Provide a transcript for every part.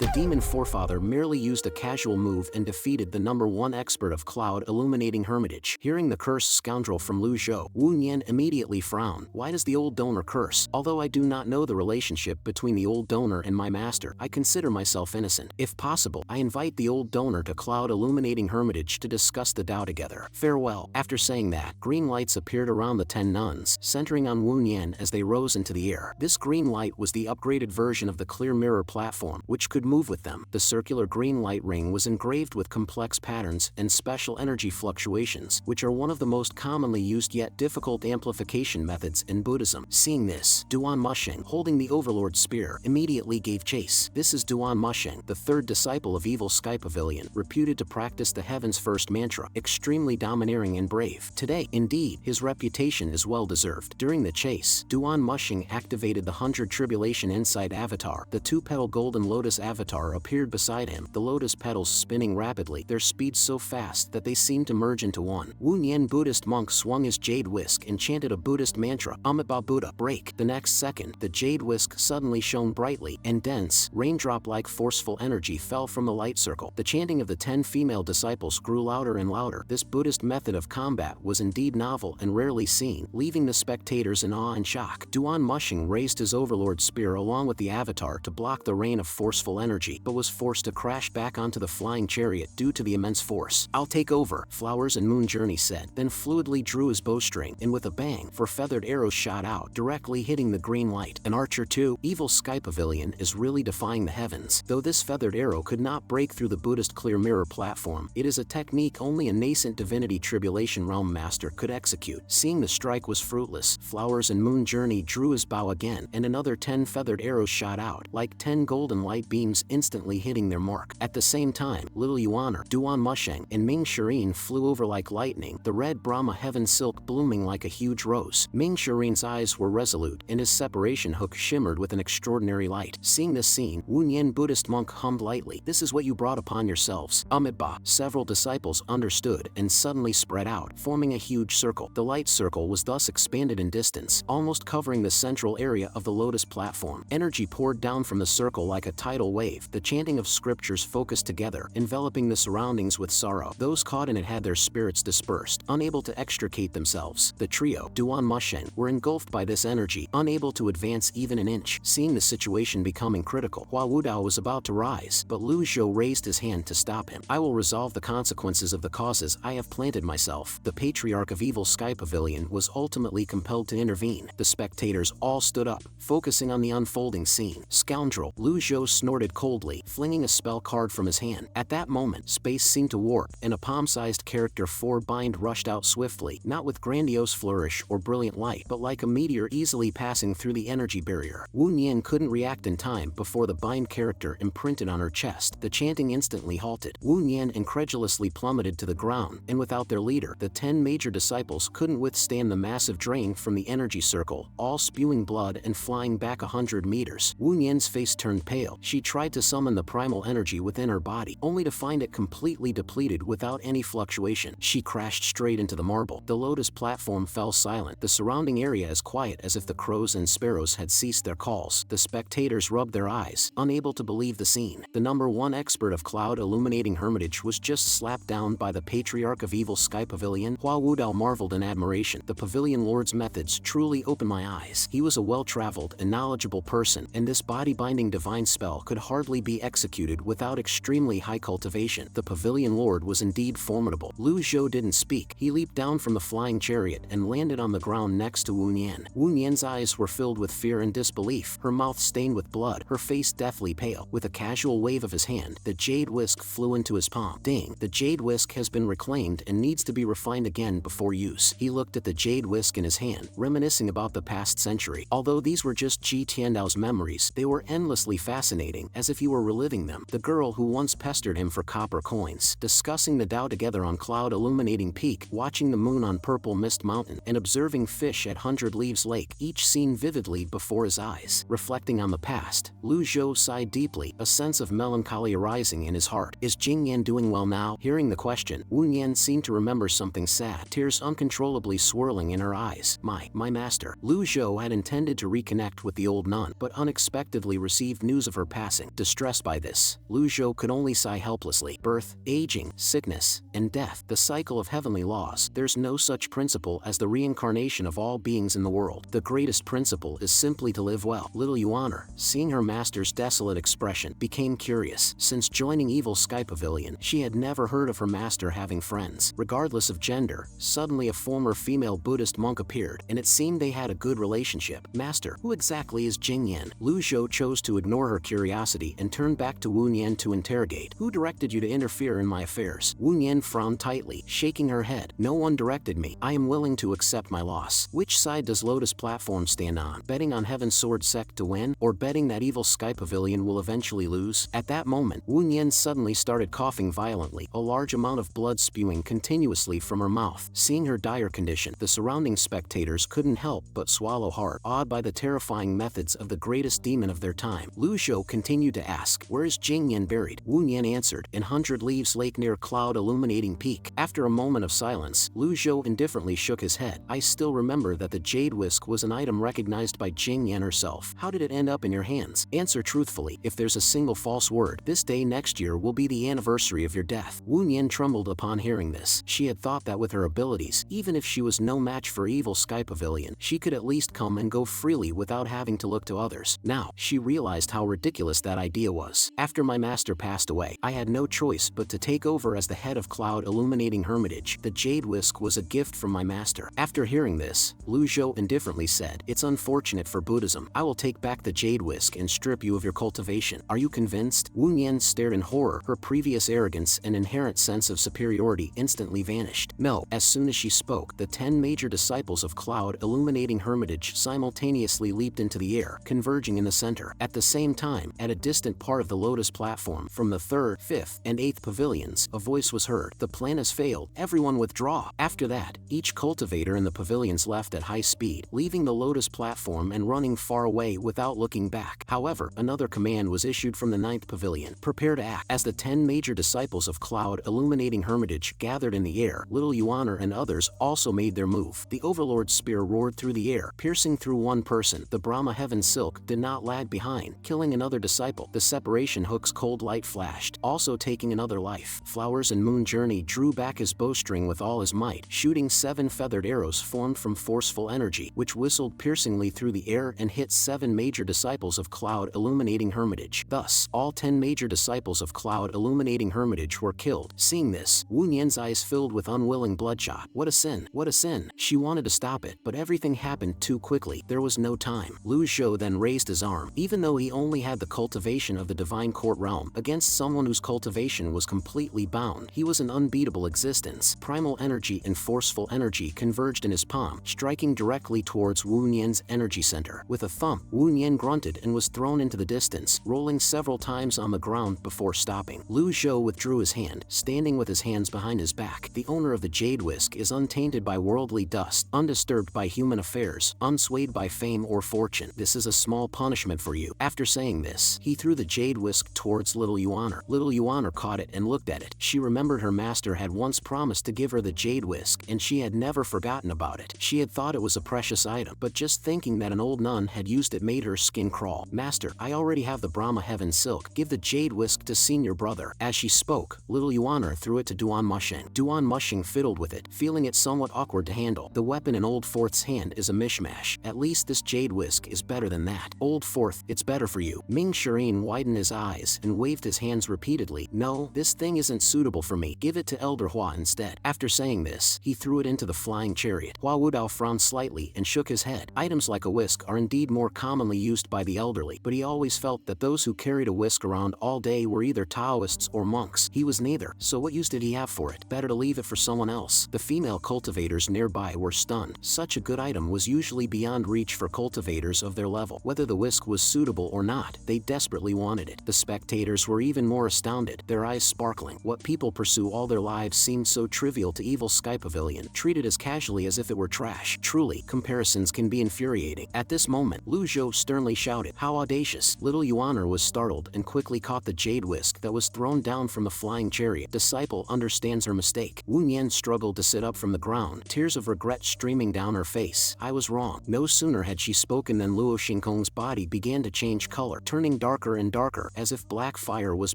The demon forefather merely used a casual move and defeated the #1 expert of cloud illuminating Hermitage. Hearing the cursed scoundrel from Lu Zhou, Wu Nian immediately frowned. Why does the old donor curse? Although I do not know the relationship between the old donor and my master, I consider myself innocent. If possible, I invite the old donor to cloud illuminating Hermitage to discuss the Tao together. Farewell. After saying that, green lights appeared around the 10 nuns, centering on Wu Nian as they rose into the air. This green light was the upgraded version of the clear mirror platform, which could move with them. The circular green light ring was engraved with complex patterns and special energy fluctuations, which are one of the most commonly used yet difficult amplification methods in Buddhism. Seeing this, Duan Musheng, holding the Overlord's spear, immediately gave chase. This is Duan Musheng, the third disciple of Evil Sky Pavilion, reputed to practice the Heaven's First mantra, extremely domineering and brave. Today, indeed, his reputation is well deserved. During the chase, Duan Musheng activated the 100 Tribulation Insight Avatar. The two-petal golden lotus avatar appeared beside him, the lotus petals spinning rapidly, their speed so fast that they seemed to merge into one. Wu Nian Buddhist monk swung his jade whisk and chanted a Buddhist mantra, Amitabha Buddha, break. The next second, the jade whisk suddenly shone brightly, and dense, raindrop-like forceful energy fell from the light circle. The chanting of the 10 female disciples grew louder and louder. This Buddhist method of combat was indeed novel and rarely seen, leaving the spectators in awe and shock. Duan Musheng raised his overlord spear along with the avatar to block the rain of forceful energy, but was forced to crash back onto the flying chariot due to the immense force. I'll take over, Flowers and Moon Journey said, then fluidly drew his bowstring, and with a bang, 4 feathered arrows shot out, directly hitting the green light. An archer too? Evil Sky Pavilion is really defying the heavens. Though this feathered arrow could not break through the Buddhist clear mirror platform, it is a technique only a nascent divinity tribulation realm master could execute. Seeing the strike was fruitless, Flowers and Moon Journey drew his bow again, and another 10 feathered arrows shot out, like 10 golden light beams instantly hitting their mark. At the same time, Lil Yuaner, Duan Musheng, and Ming Shireen flew over like lightning, the red Brahma heaven silk blooming like a huge rose. Ming Shireen's eyes were resolute, and his separation hook shimmered with an extraordinary light. Seeing this scene, Wu Nian Buddhist monk hummed lightly, "This is what you brought upon yourselves, Amitabha." Several disciples understood and suddenly spread out, forming a huge circle. The light circle was thus expanded in distance, almost covering the central area of the lotus platform. Energy poured down from the circle like a tidal wave. The chanting of scriptures focused together, enveloping the surroundings with sorrow. Those caught in it had their spirits dispersed, unable to extricate themselves. The trio, Duan Musheng, were engulfed by this energy, unable to advance even an inch. Seeing the situation becoming critical, Hua Wudao was about to rise, but Lu Zhou raised his hand to stop him. "I will resolve the consequences of the causes I have planted myself." The patriarch of Evil Sky Pavilion was ultimately compelled to intervene. The spectators all stood up, focusing on the unfolding scene. "Scoundrel," Lu Zhou snorted coldly, flinging a spell card from his hand. At that moment, space seemed to warp, and a palm-sized character 4 bind rushed out swiftly, not with grandiose flourish or brilliant light, but like a meteor easily passing through the energy barrier. Wu Nian couldn't react in time before the bind character imprinted on her chest. The chanting instantly halted. Wu Nian incredulously plummeted to the ground, and without their leader, the 10 major disciples couldn't withstand the massive drain from the energy circle, all spewing blood and flying back 100 meters. Wu Nian's face turned pale. She tried to summon the primal energy within her body, only to find it completely depleted without any fluctuation. She crashed straight into the marble. The lotus platform fell silent, the surrounding area as quiet as if the crows and sparrows had ceased their calls. The spectators rubbed their eyes, unable to believe the scene. The #1 expert of cloud illuminating Hermitage was just slapped down by the patriarch of Evil Sky Pavilion. Hua Wudao marveled in admiration. The pavilion lord's methods truly opened my eyes. He was a well-traveled and knowledgeable person, and this body-binding divine spell could hardly be executed without extremely high cultivation. The pavilion lord was indeed formidable. Lu Zhou didn't speak. He leaped down from the flying chariot and landed on the ground next to Wu Nian. Wu Nian's eyes were filled with fear and disbelief, her mouth stained with blood, her face deathly pale. With a casual wave of his hand, the jade whisk flew into his palm. Ding! The jade whisk has been reclaimed and needs to be refined again before use. He looked at the jade whisk in his hand, reminiscing about the past century. Although these were just Ji Tiandao's memories, they were endlessly fascinating, as if he were reliving them. The girl who once pestered him for copper coins, discussing the Tao together on cloud illuminating peak, watching the moon on purple mist mountain, and observing fish at 100 Leaves Lake, each seen vividly before his eyes. Reflecting on the past, Lu Zhou sighed deeply, a sense of melancholy arising in his heart. Is Jing Yan doing well now? Hearing the question, Wu Nian seemed to remember something sad, tears uncontrollably swirling in her eyes. My master. Lu Zhou had intended to reconnect with the old nun, but unexpectedly received news of her passing. distressed by this, Lu Zhou could only sigh helplessly. Birth, aging, sickness, and death. The cycle of heavenly laws. There's no such principle as the reincarnation of all beings in the world. The greatest principle is simply to live well. Little Yuaner, seeing her master's desolate expression, became curious. Since joining Evil Sky Pavilion, she had never heard of her master having friends. Regardless of gender, suddenly a former female Buddhist monk appeared, and it seemed they had a good relationship. Master, who exactly is Jing Yan? Lu Zhou chose to ignore her curiosity and turned back to Wu Nian to interrogate. Who directed you to interfere in my affairs? Wu Nian frowned tightly, shaking her head. No one directed me. I am willing to accept my loss. Which side does Lotus Platform stand on? Betting on Heaven Sword Sect to win, or betting that Evil Sky Pavilion will eventually lose? At that moment, Wu Nian suddenly started coughing violently, a large amount of blood spewing continuously from her mouth. Seeing her dire condition, the surrounding spectators couldn't help but swallow hard, awed by the terrifying methods of the greatest demon of their time. Lu Zhou continued to ask, where is Jing Yan buried? Wu Nian answered, in 100 Leaves Lake near Cloud Illuminating Peak. After a moment of silence, Lu Zhou indifferently shook his head. I still remember that the Jade Whisk was an item recognized by Jing Yan herself. How did it end up in your hands? Answer truthfully. If there's a single false word, this day next year will be the anniversary of your death. Wu Nian trembled upon hearing this. She had thought that with her abilities, even if she was no match for Evil Sky Pavilion, she could at least come and go freely without having to look to others. Now, she realized how ridiculous that idea was. After my master passed away, I had no choice but to take over as the head of Cloud Illuminating Hermitage. The Jade Whisk was a gift from my master. After hearing this, Lu Zhou indifferently said, it's unfortunate for Buddhism. I will take back the Jade Whisk and strip you of your cultivation. Are you convinced? Wu Nian stared in horror. Her previous arrogance and inherent sense of superiority instantly vanished. No. As soon as she spoke, the 10 major disciples of Cloud Illuminating Hermitage simultaneously leaped into the air, converging in the center. At the same time, at a distant part of the Lotus platform, from the 3rd, 5th, and 8th pavilions, a voice was heard. The plan has failed. Everyone withdraw. After that, each cultivator in the pavilions left at high speed, leaving the Lotus platform and running far away without looking back. However, another command was issued from the 9th pavilion. Prepare to act. As the 10 major disciples of Cloud Illuminating Hermitage gathered in the air, Little Yuaner and others also made their move. The Overlord's spear roared through the air, piercing through one person. The Brahma Heaven Silk did not lag behind, killing another disciple. The separation hook's cold light flashed, also taking another life. Flowers and Moon Journey drew back his bowstring with all his might, shooting 7 feathered arrows formed from forceful energy, which whistled piercingly through the air and hit 7 major disciples of Cloud Illuminating Hermitage. Thus, all 10 major disciples of Cloud Illuminating Hermitage were killed. Seeing this, Wu Nian's eyes filled with unwilling bloodshot. What a sin! What a sin! She wanted to stop it, but everything happened too quickly. There was no time. Lu Zhou then raised his arm. Even though he only had the cultivation of the Divine Court realm, against someone whose cultivation was completely bound, he was an unbeatable existence. Primal energy and forceful energy converged in his palm, striking directly towards Wu Nian's energy center. With a thump, Wu Nian grunted and was thrown into the distance, rolling several times on the ground before stopping. Lu Zhou withdrew his hand, standing with his hands behind his back. The owner of the Jade Whisk is untainted by worldly dust, undisturbed by human affairs, unswayed by fame or fortune. This is a small punishment for you. After saying this, he threw the Jade Whisk towards Little Yuaner. Little Yuaner caught it and looked at it. She remembered her master had once promised to give her the Jade Whisk, and she had never forgotten about it. She had thought it was a precious item, but just thinking that an old nun had used it made her skin crawl. Master, I already have the Brahma Heaven Silk. Give the Jade Whisk to senior brother. As she spoke, Little Yuaner threw it to Duan Mushing. Duan Mushing fiddled with it, feeling it somewhat awkward to handle. The weapon in Old Fourth's hand is a mishmash. At least this Jade Whisk is better than that. Old Fourth, it's better for you. Ming Shireen widened his eyes and waved his hands repeatedly. No, this thing isn't suitable for me. Give it to Elder Hua instead. After saying this, he threw it into the flying chariot. Hua Wudao frowned slightly and shook his head. Items like a whisk are indeed more commonly used by the elderly, but he always felt that those who carried a whisk around all day were either Taoists or monks. He was neither, so what use did he have for it? Better to leave it for someone else. The female cultivators nearby were stunned. Such a good item was usually beyond reach for cultivators of their level. Whether the whisk was suitable or not, they desperately wanted it. The spectators were even more astounded, their eyes sparkling. What people pursue all their lives seemed so trivial to Evil Sky Pavilion, treated as casually as if it were trash. Truly, comparisons can be infuriating. At this moment, Lu Zhou sternly shouted, "How audacious!" Little Yuaner was startled and quickly caught the Jade Whisk that was thrown down from the flying chariot. Disciple understands her mistake. Wu Nian struggled to sit up from the ground, tears of regret streaming down her face. I was wrong. No sooner had she spoken than Luo Xingkong's body began to change color, turning darker darker and darker, as if black fire was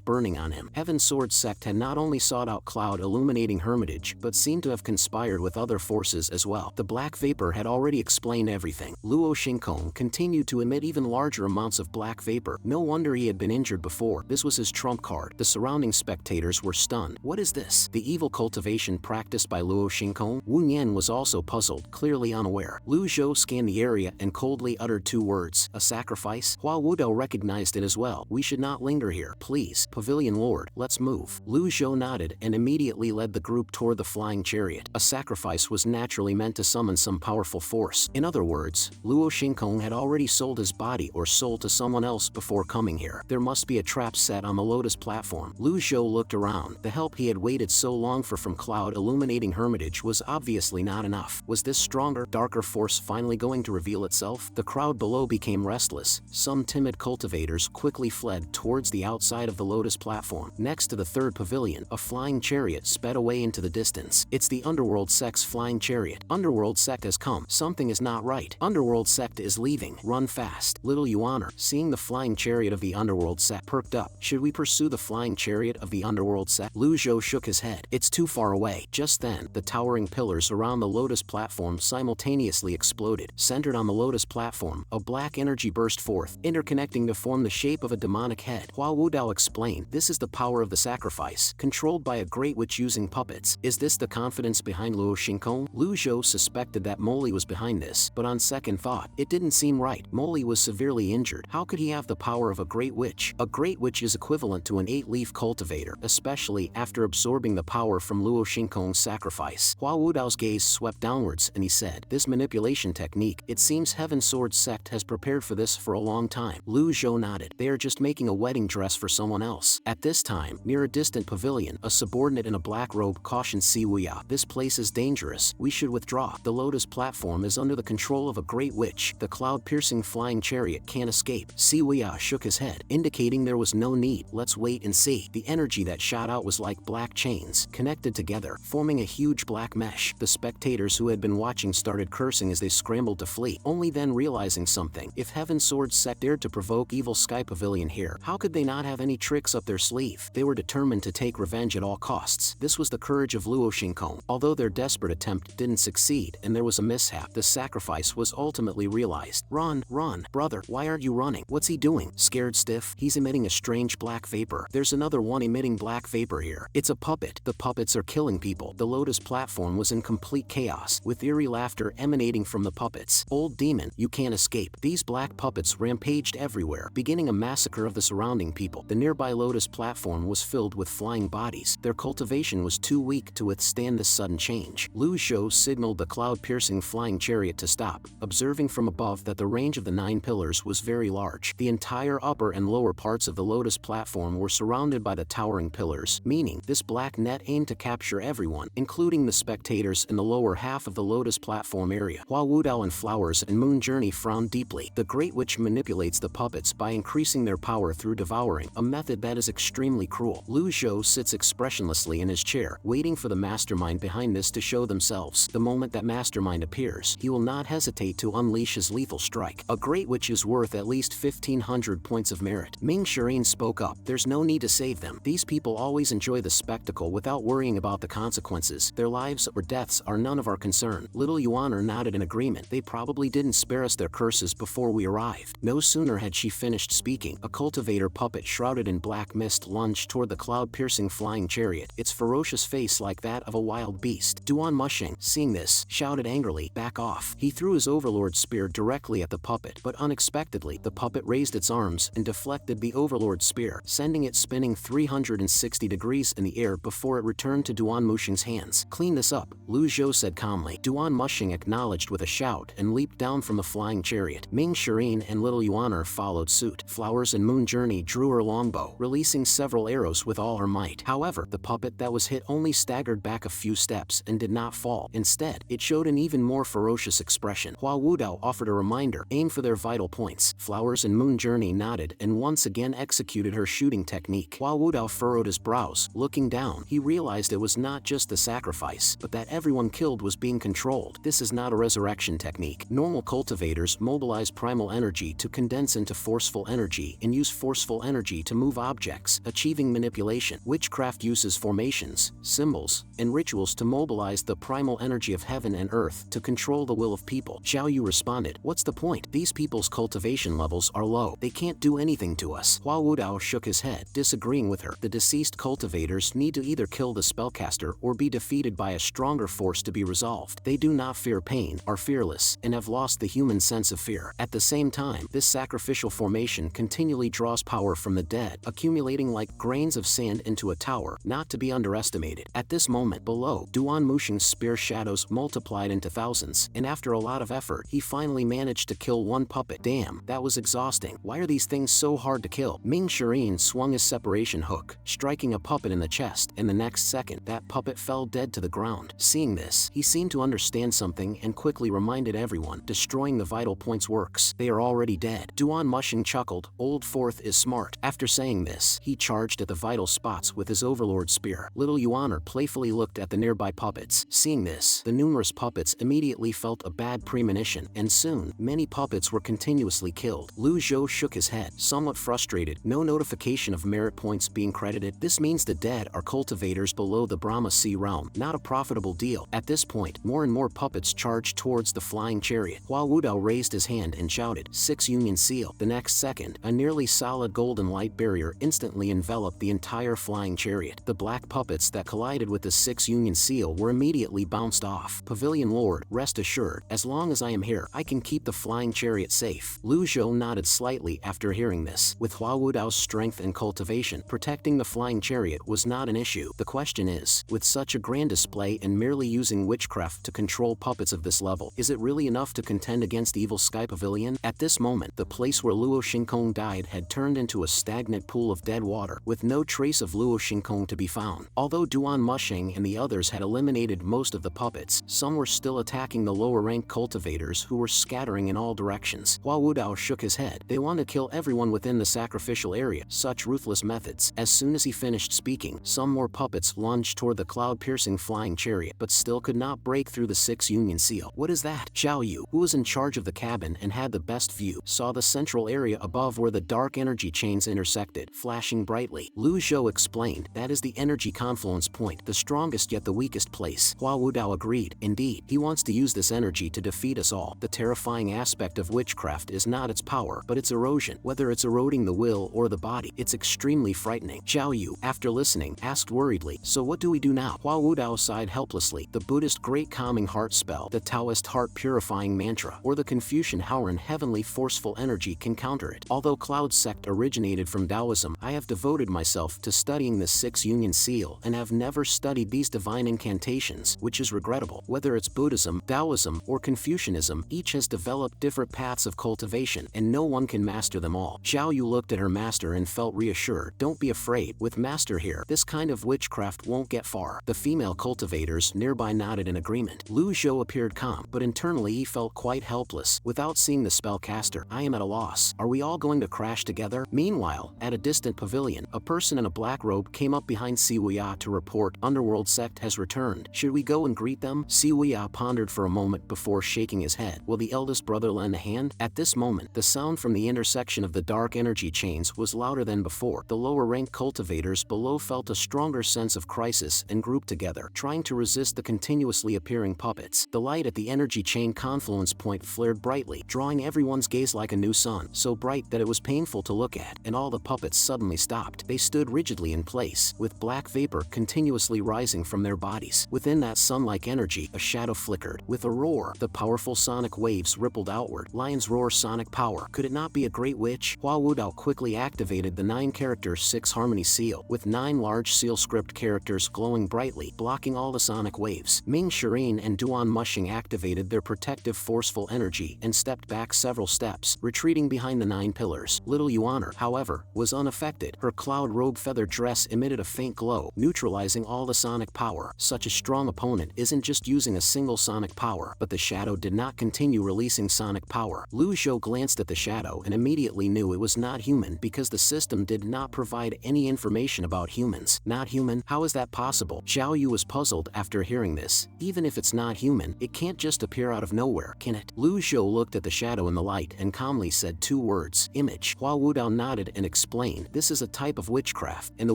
burning on him. Heaven Sword sect had not only sought out Cloud illuminating Hermitage, but seemed to have conspired with other forces as well. The black vapor had already explained everything. Luo Shinkong continued to emit even larger amounts of black vapor. No wonder he had been injured before. This was his trump card. The surrounding spectators were stunned. What is this? The evil cultivation practiced by Luo Shinkong? Wu Yan was also puzzled, clearly unaware. Lu Zhou scanned the area and coldly uttered two words: a sacrifice? Hua Wudao recognized it as well. We should not linger here. Please, Pavilion Lord, let's move. Lu Zhou nodded and immediately led the group toward the flying chariot. A sacrifice was naturally meant to summon some powerful force. In other words, Luo Shinkong had already sold his body or soul to someone else before coming here. There must be a trap set on the lotus platform. Lu Zhou looked around. The help he had waited so long for from Cloud illuminating Hermitage was obviously not enough. Was this stronger, darker force finally going to reveal itself? The crowd below became restless. Some timid cultivators quickly fled towards the outside of the lotus platform. Next to the third pavilion, a flying chariot sped away into the distance. It's the underworld sect's flying chariot. Underworld sect has come. Something is not right. Underworld sect is leaving. Run fast. Little Yuaner, seeing the flying chariot of the underworld sect, perked up. Should we pursue the flying chariot of the underworld sect? Lu Zhou shook his head. It's too far away. Just then, the towering pillars around the lotus platform simultaneously exploded. Centered on the lotus platform, a black energy burst forth, interconnecting to form the shape of a demonic head. Hua Wudao explained, this is the power of the sacrifice, controlled by a great witch using puppets. Is this the confidence behind Luo Shinkong? Lu Zhou suspected that Moly was behind this, but on second thought, it didn't seem right. Moly was severely injured. How could he have the power of a great witch? A great witch is equivalent to an 8-leaf cultivator, especially after absorbing the power from Luo Shinkong's sacrifice. Hua Wudao's gaze swept downwards and he said, this manipulation technique, it seems Heaven Sword sect has prepared for this for a long time. Lu Zhou nodded. They are just making a wedding dress for someone else. At this time, near a distant pavilion, a subordinate in a black robe cautioned Siwuya, this place is dangerous. We should withdraw. The lotus platform is under the control of a great witch. The cloud-piercing flying chariot can't escape. Siwuya shook his head, indicating there was no need. Let's wait and see. The energy that shot out was like black chains, connected together, forming a huge black mesh. The spectators who had been watching started cursing as they scrambled to flee, only then realizing something. If Heaven Sword sect dared to provoke evil Sky Pavilion here, how could they not have any tricks up their sleeve? They were determined to take revenge at all costs. This was the courage of Luo Shinkong. Although their desperate attempt didn't succeed and there was a mishap, the sacrifice was ultimately realized. Run, run, brother, why aren't you running? What's he doing? Scared stiff? He's emitting a strange black vapor. There's another one emitting black vapor here. It's a puppet. The puppets are killing people. The lotus platform was in complete chaos, with eerie laughter emanating from the puppets. Old demon, you can't escape. These black puppets rampaged everywhere, beginning a massacre of the surrounding people. The nearby lotus platform was filled with flying bodies. Their cultivation was too weak to withstand this sudden change. Lu Zhou signaled the cloud-piercing flying chariot to stop, observing from above that the range of the 9 pillars was very large. The entire upper and lower parts of the lotus platform were surrounded by the towering pillars, meaning this black net aimed to capture everyone, including the spectators in the lower half of the lotus platform area. Hua Wudao and Flowers and Moon Journey frowned deeply. The Great Witch manipulates the puppets by increasing their power through devouring, a method that is extremely cruel. Lu Zhou sits expressionlessly in his chair, waiting for the mastermind behind this to show themselves. The moment that mastermind appears, he will not hesitate to unleash his lethal strike. A Great Witch is worth at least 1,500 points of merit. Ming Shireen spoke up. There's no need to save them. These people always enjoy the spectacle without worrying about the consequences. Their lives or deaths are none of our concern. Little Yuaner nodded in agreement. They probably didn't spare us their curses before we arrived. No sooner had she finished speaking, a cultivator puppet shrouded in black mist lunged toward the cloud-piercing flying chariot, its ferocious face like that of a wild beast. Duan Mushing, seeing this, shouted angrily, back off. He threw his overlord spear directly at the puppet, but unexpectedly, the puppet raised its arms and deflected the overlord spear, sending it spinning 360 degrees in the air before it returned to Duan Mushing's hands. Clean this up, Lu Zhou said calmly. Duan Mushing acknowledged with a shout and leaped down from the flying chariot. Ming Shireen and Little Yuaner followed suit. Flowers and Moon Journey drew her longbow, releasing several arrows with all her might. However, the puppet that was hit only staggered back a few steps and did not fall. Instead, it showed an even more ferocious expression. Hua Wudao offered a reminder, aim for their vital points. Flowers and Moon Journey nodded and once again executed her shooting technique. Hua Wudao furrowed his brows. Looking down, he realized it was not just the sacrifice, but that everyone killed was being controlled. This is not a resurrection technique. Normal cultivators mobilize primal energy to condense into forceful energy energy and use forceful energy to move objects, achieving manipulation. Witchcraft uses formations, symbols, and rituals to mobilize the primal energy of heaven and earth to control the will of people. Xiao Yu responded, "What's the point? These people's cultivation levels are low. They can't do anything to us." Hua Wudao shook his head, disagreeing with her. The deceased cultivators need to either kill the spellcaster or be defeated by a stronger force to be resolved. They do not fear pain, are fearless, and have lost the human sense of fear. At the same time, this sacrificial formation continually draws power from the dead, accumulating like grains of sand into a tower, not to be underestimated. At this moment below, Duan Mushing's spear shadows multiplied into thousands, and after a lot of effort, he finally managed to kill one puppet. Damn, that was exhausting. Why are these things so hard to kill? Ming Shirin swung his separation hook, striking a puppet in the chest, and the next second, that puppet fell dead to the ground. Seeing this, he seemed to understand something and quickly reminded everyone, destroying the vital points works. They are already dead. Duan Mushing chuckled, "Old Fourth is smart." After saying this, he charged at the vital spots with his overlord spear. Little Yuaner playfully looked at the nearby puppets. Seeing this, the numerous puppets immediately felt a bad premonition, and soon, many puppets were continuously killed. Lu Zhou shook his head, somewhat frustrated. No notification of merit points being credited. This means the dead are cultivators below the Brahma Sea realm. Not a profitable deal. At this point, more and more puppets charged towards the flying chariot. Hua Wudao raised his hand and shouted, "Six Union Seal." The next second, a nearly solid golden light barrier instantly enveloped the entire flying chariot. The black puppets that collided with the Six Union Seal were immediately bounced off. "Pavilion Lord, rest assured, as long as I am here, I can keep the flying chariot safe." Lu Zhou nodded slightly after hearing this. With Hua Wudao's strength and cultivation, protecting the flying chariot was not an issue. The question is, with such a grand display and merely using witchcraft to control puppets of this level, is it really enough to contend against Evil Sky Pavilion? At this moment, the place where Luo Xingkong died had turned into a stagnant pool of dead water, with no trace of Luo Xingkong to be found. Although Duan Mushing and the others had eliminated most of the puppets, some were still attacking the lower-ranked cultivators who were scattering in all directions. Hua Wudao shook his head. They want to kill everyone within the sacrificial area. Such ruthless methods. As soon as he finished speaking, some more puppets lunged toward the cloud-piercing flying chariot, but still could not break through the Six Union Seal. What is that? Xiao Yu, who was in charge of the cabin and had the best view, saw the central area above where the dark energy chains intersected, flashing brightly. Lu Zhou explained, "That is the energy confluence point, the strongest yet the weakest place." Hua Wudao agreed. Indeed, he wants to use this energy to defeat us all. The terrifying aspect of witchcraft is not its power, but its erosion. Whether it's eroding the will or the body, it's extremely frightening. Xiao Yu, after listening, asked worriedly, "So what do we do now?" Hua Wudao sighed helplessly. The Buddhist Great Calming Heart spell, the Taoist Heart Purifying Mantra, or the Confucian Haoren Heavenly Forceful Energy can counter it. Although Cloud Sect originated from Taoism, I have devoted myself to studying the Six Union Seal and have never studied these divine incantations, which is regrettable. Whether it's Buddhism, Taoism, or Confucianism, each has developed different paths of cultivation, and no one can master them all. Xiao Yu looked at her master and felt reassured. "Don't be afraid. With master here, this kind of witchcraft won't get far." The female cultivators nearby nodded in agreement. Lu Zhou appeared calm, but internally he felt quite helpless. Without seeing the spellcaster, I am at a loss. Are we all going to crash together? Meanwhile, at a distant pavilion, a person in a black robe came up behind Siwuya to report, "Underworld sect has returned. Should we go and greet them?" Siwuya pondered for a moment before shaking his head. Will the eldest brother lend a hand? At this moment, the sound from the intersection of the dark energy chains was louder than before. The lower-ranked cultivators below felt a stronger sense of crisis and grouped together, trying to resist the continuously appearing puppets. The light at the energy chain confluence point flared brightly, drawing everyone's gaze like a new sun, so bright that it was painful to look at, and all the puppets suddenly stopped. They stood rigidly in place, with black vapor continuously rising from their bodies. Within that sun-like energy, a shadow flickered. With a roar, the powerful sonic waves rippled outward. Lion's roar sonic power. Could it not be a great witch? Hua Wudao quickly activated the 9-character 6 harmony seal, with 9 large seal script characters glowing brightly, blocking all the sonic waves. Ming Shirin and Duan Mushing activated their protective forceful energy and stepped back several steps, retreating behind the 9 pillars. Little Yuaner, however, was unaffected. Her cloud robe feather dress emitted a faint glow, neutralizing all the sonic power. Such a strong opponent isn't just using a single sonic power, but the shadow did not continue releasing sonic power. Lu Zhou glanced at the shadow and immediately knew it was not human because the system did not provide any information about humans. Not human? How is that possible? Xiao Yu was puzzled after hearing this. Even if it's not human, it can't just appear out of nowhere, can it? Lu Zhou looked at the shadow in the light and calmly said 2 words, image. Hermitage. Hua Wudao nodded and explained, this is a type of witchcraft, and the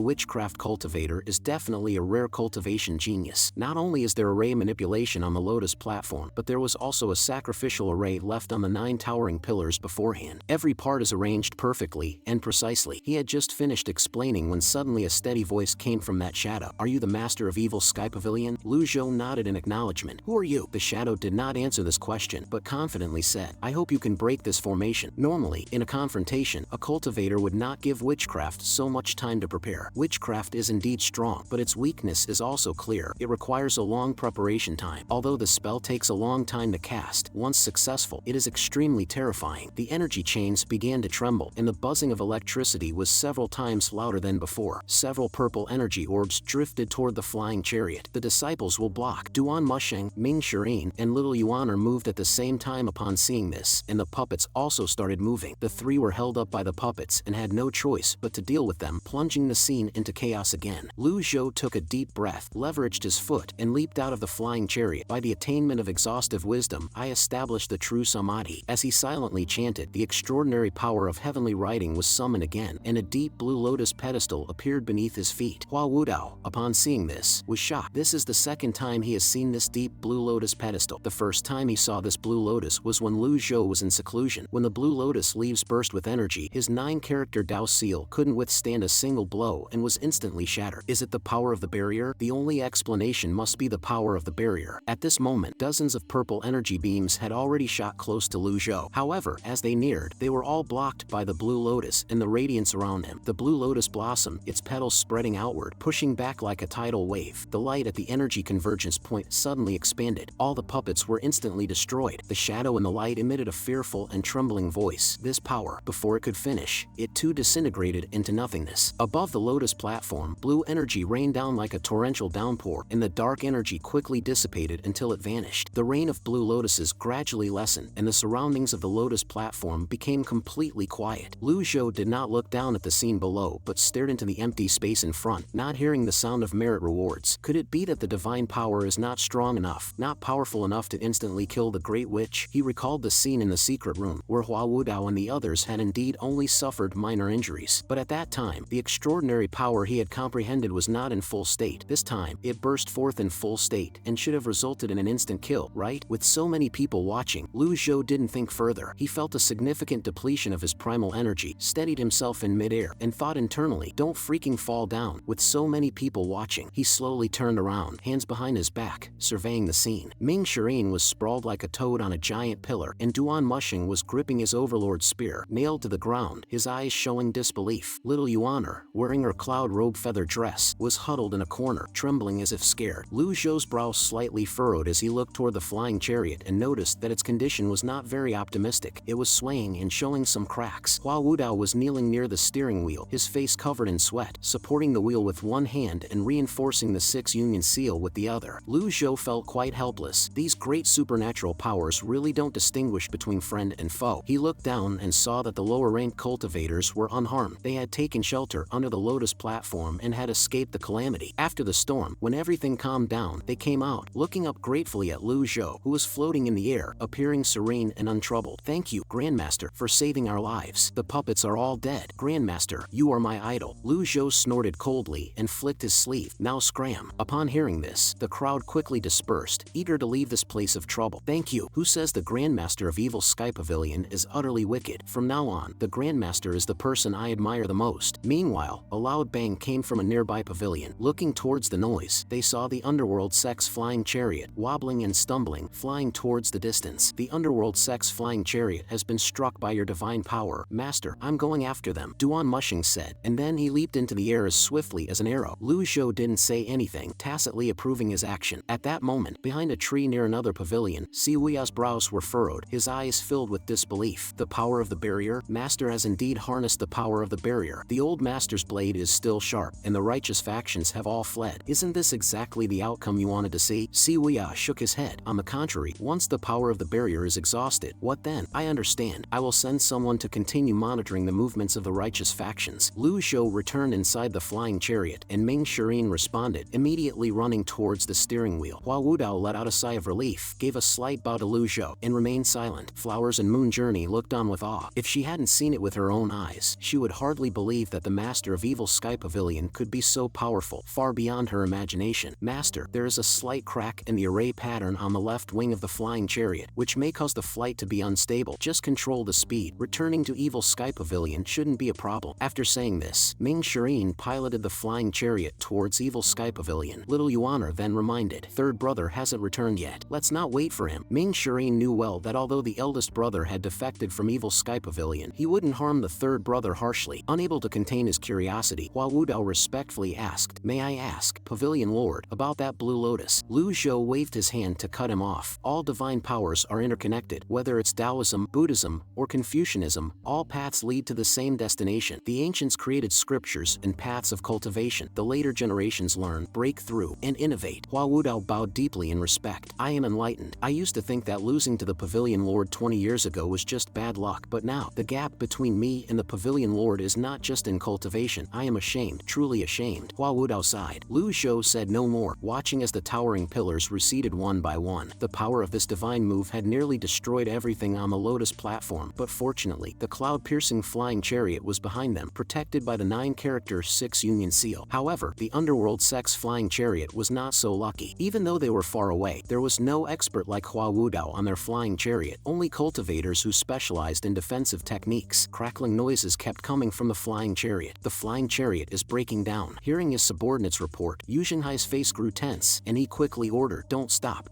witchcraft cultivator is definitely a rare cultivation genius. Not only is there array manipulation on the lotus platform, but there was also a sacrificial array left on the 9 towering pillars beforehand. Every part is arranged perfectly and precisely. He had just finished explaining when suddenly a steady voice came from that shadow. Are you the master of evil sky pavilion? Lu Zhou nodded in acknowledgement. Who are you? The shadow did not answer this question, but confidently said, I hope you can break this formation. Normally, in a confrontation, a cultivator would not give witchcraft so much time to prepare. Witchcraft is indeed strong, but its weakness is also clear. It requires a long preparation time. Although the spell takes a long time to cast, once successful, it is extremely terrifying. The energy chains began to tremble, and the buzzing of electricity was several times louder than before. Several purple energy orbs drifted toward the flying chariot. The disciples will block. Duan Musheng, Ming Shirin, and Little Yuaner moved at the same time upon seeing this, and the puppets also started moving. The 3 were held up by the puppets and had no choice but to deal with them, plunging the scene into chaos again. Lu Zhou took a deep breath, leveraged his foot, and leaped out of the flying chariot. By the attainment of exhaustive wisdom, I established the true samadhi. As he silently chanted, the extraordinary power of heavenly writing was summoned again, and a deep blue lotus pedestal appeared beneath his feet. Hua Wudao, upon seeing this, was shocked. This is the second time he has seen this deep blue lotus pedestal. The first time he saw this blue lotus was when Lu Zhou was in seclusion. When the blue lotus leaves burst with energy, his 9-character Dao seal couldn't withstand a single blow and was instantly shattered. Is it the power of the barrier? The only explanation must be the power of the barrier. At this moment, dozens of purple energy beams had already shot close to Lu Zhou. However, as they neared, they were all blocked by the blue lotus and the radiance around him. The blue lotus blossomed, its petals spreading outward, pushing back like a tidal wave. The light at the energy convergence point suddenly expanded. All the puppets were instantly destroyed. The shadow and the light emitted a fearful and trembling voice. This power, before it could finish, it too disintegrated into nothingness. Above the lotus platform, blue energy rained down like a torrential downpour, and the dark energy quickly dissipated until it vanished. The rain of blue lotuses gradually lessened, and the surroundings of the lotus platform became completely quiet. Lu Zhou did not look down at the scene below, but stared into the empty space in front, not hearing the sound of merit rewards. Could it be that the divine power is not strong enough, not powerful enough to instantly kill the great witch? He recalled the scene in the secret room, where Hua Wudao and the others had indeed only suffered minor injuries. But at that time, the extraordinary power he had comprehended was not in full state. This time, it burst forth in full state, and should have resulted in an instant kill, right? With so many people watching, Lu Zhou didn't think further. He felt a significant depletion of his primal energy, steadied himself in midair, and thought internally, don't freaking fall down. With so many people watching, he slowly turned around, hands behind his back, surveying the scene. Ming Shirin was sprawled like a toad on a giant pillar, and Duan Musheng was gripping his overlord's spear, nailed to the ground, his eyes showing disbelief. Little Yuaner, wearing her cloud robe feather dress, was huddled in a corner, trembling as if scared. Lu Zhou's brow slightly furrowed as he looked toward the flying chariot and noticed that its condition was not very optimistic. It was swaying and showing some cracks. Hua Wudao was kneeling near the steering wheel, his face covered in sweat, supporting the wheel with one hand and reinforcing the 6 union seal with the other. Lu Zhou felt quite helpless. These great supernatural powers really don't distinguish between friend and foe. He looked down and saw that the lower-ranked cultivators were unharmed. They had taken shelter under the lotus platform and had escaped the calamity. After the storm, when everything calmed down, they came out, looking up gratefully at Lu Zhou, who was floating in the air, appearing serene and untroubled. Thank you, Grandmaster, for saving our lives. The puppets are all dead. Grandmaster, you are my idol. Lu Zhou snorted coldly and flicked his sleeve. Now scram. Upon hearing this, the crowd quickly dispersed, eager to leave this place of trouble. Thank you. Who says the Grandmaster of Evil Sky Pavilion is utterly wicked? From now on, the Grandmaster is the person I admire the most. Meanwhile, a loud bang came from a nearby pavilion. Looking towards the noise, they saw the underworld sect's flying chariot, wobbling and stumbling, flying towards the distance. The underworld sect's flying chariot has been struck by your divine power. Master, I'm going after them, Duan Musheng said, and then he leaped into the air as swiftly as an arrow. Lu Zhou didn't say anything, tacitly approving his action. At that moment, behind a tree near another pavilion, Si Wuya's brows were furrowed, his eyes filled with disbelief. The power of the barrier? Master has indeed harnessed the power of the barrier. The old master's blade is still sharp, and the righteous factions have all fled. Isn't this exactly the outcome you wanted to see? Si Wuya shook his head. On the contrary, once the power of the barrier is exhausted, what then? I understand. I will send someone to continue monitoring the movements of the righteous factions. Lu Zhou returned inside the flying chariot, and Ming Shirin responded, immediately running towards the steering wheel. Hua Wudao let out a sigh of relief, gave a slight bow to Lu Zhou, and remained silent. Flowers and Moon Journey looked on with awe. If she she hadn't seen it with her own eyes, she would hardly believe that the master of Evil Sky Pavilion could be so powerful, far beyond her imagination. Master, there is a slight crack in the array pattern on the left wing of the flying chariot, which may cause the flight to be unstable. Just control the speed. Returning to Evil Sky Pavilion shouldn't be a problem. After saying this, Ming Shireen piloted the flying chariot towards Evil Sky Pavilion. Little Yuana then reminded, third brother hasn't returned yet. Let's not wait for him. Ming Shireen knew well that although the eldest brother had defected from Evil Sky Pavilion, he wouldn't harm the third brother harshly. Unable to contain his curiosity, Hua Wudao respectfully asked, may I ask, Pavilion Lord, about that blue lotus? Lu Zhou waved his hand to cut him off. All divine powers are interconnected. Whether it's Taoism, Buddhism, or Confucianism, all paths lead to the same destination. The ancients created scriptures and paths of cultivation. The later generations learn, break through, and innovate. Hua Wudao bowed deeply in respect. I am enlightened. I used to think that losing to the Pavilion Lord 20 years ago was just bad luck, but now, the gap between me and the Pavilion Lord is not just in cultivation. I am ashamed, truly ashamed. Hua Wudao sighed. Lu Zhou said no more, watching as the towering pillars receded one by one. The power of this divine move had nearly destroyed everything on the lotus platform, but fortunately, the cloud-piercing flying chariot was behind them, protected by the 9-character 6 union seal. However, the underworld sect's flying chariot was not so lucky. Even though they were far away, there was no expert like Hua Wudao on their flying chariot, only cultivators who specialized in defensive techniques. Crackling noises kept coming from the flying chariot. The flying chariot is breaking down. Hearing his subordinate's report, Yu Xinghai's face grew tense, and he quickly ordered, don't stop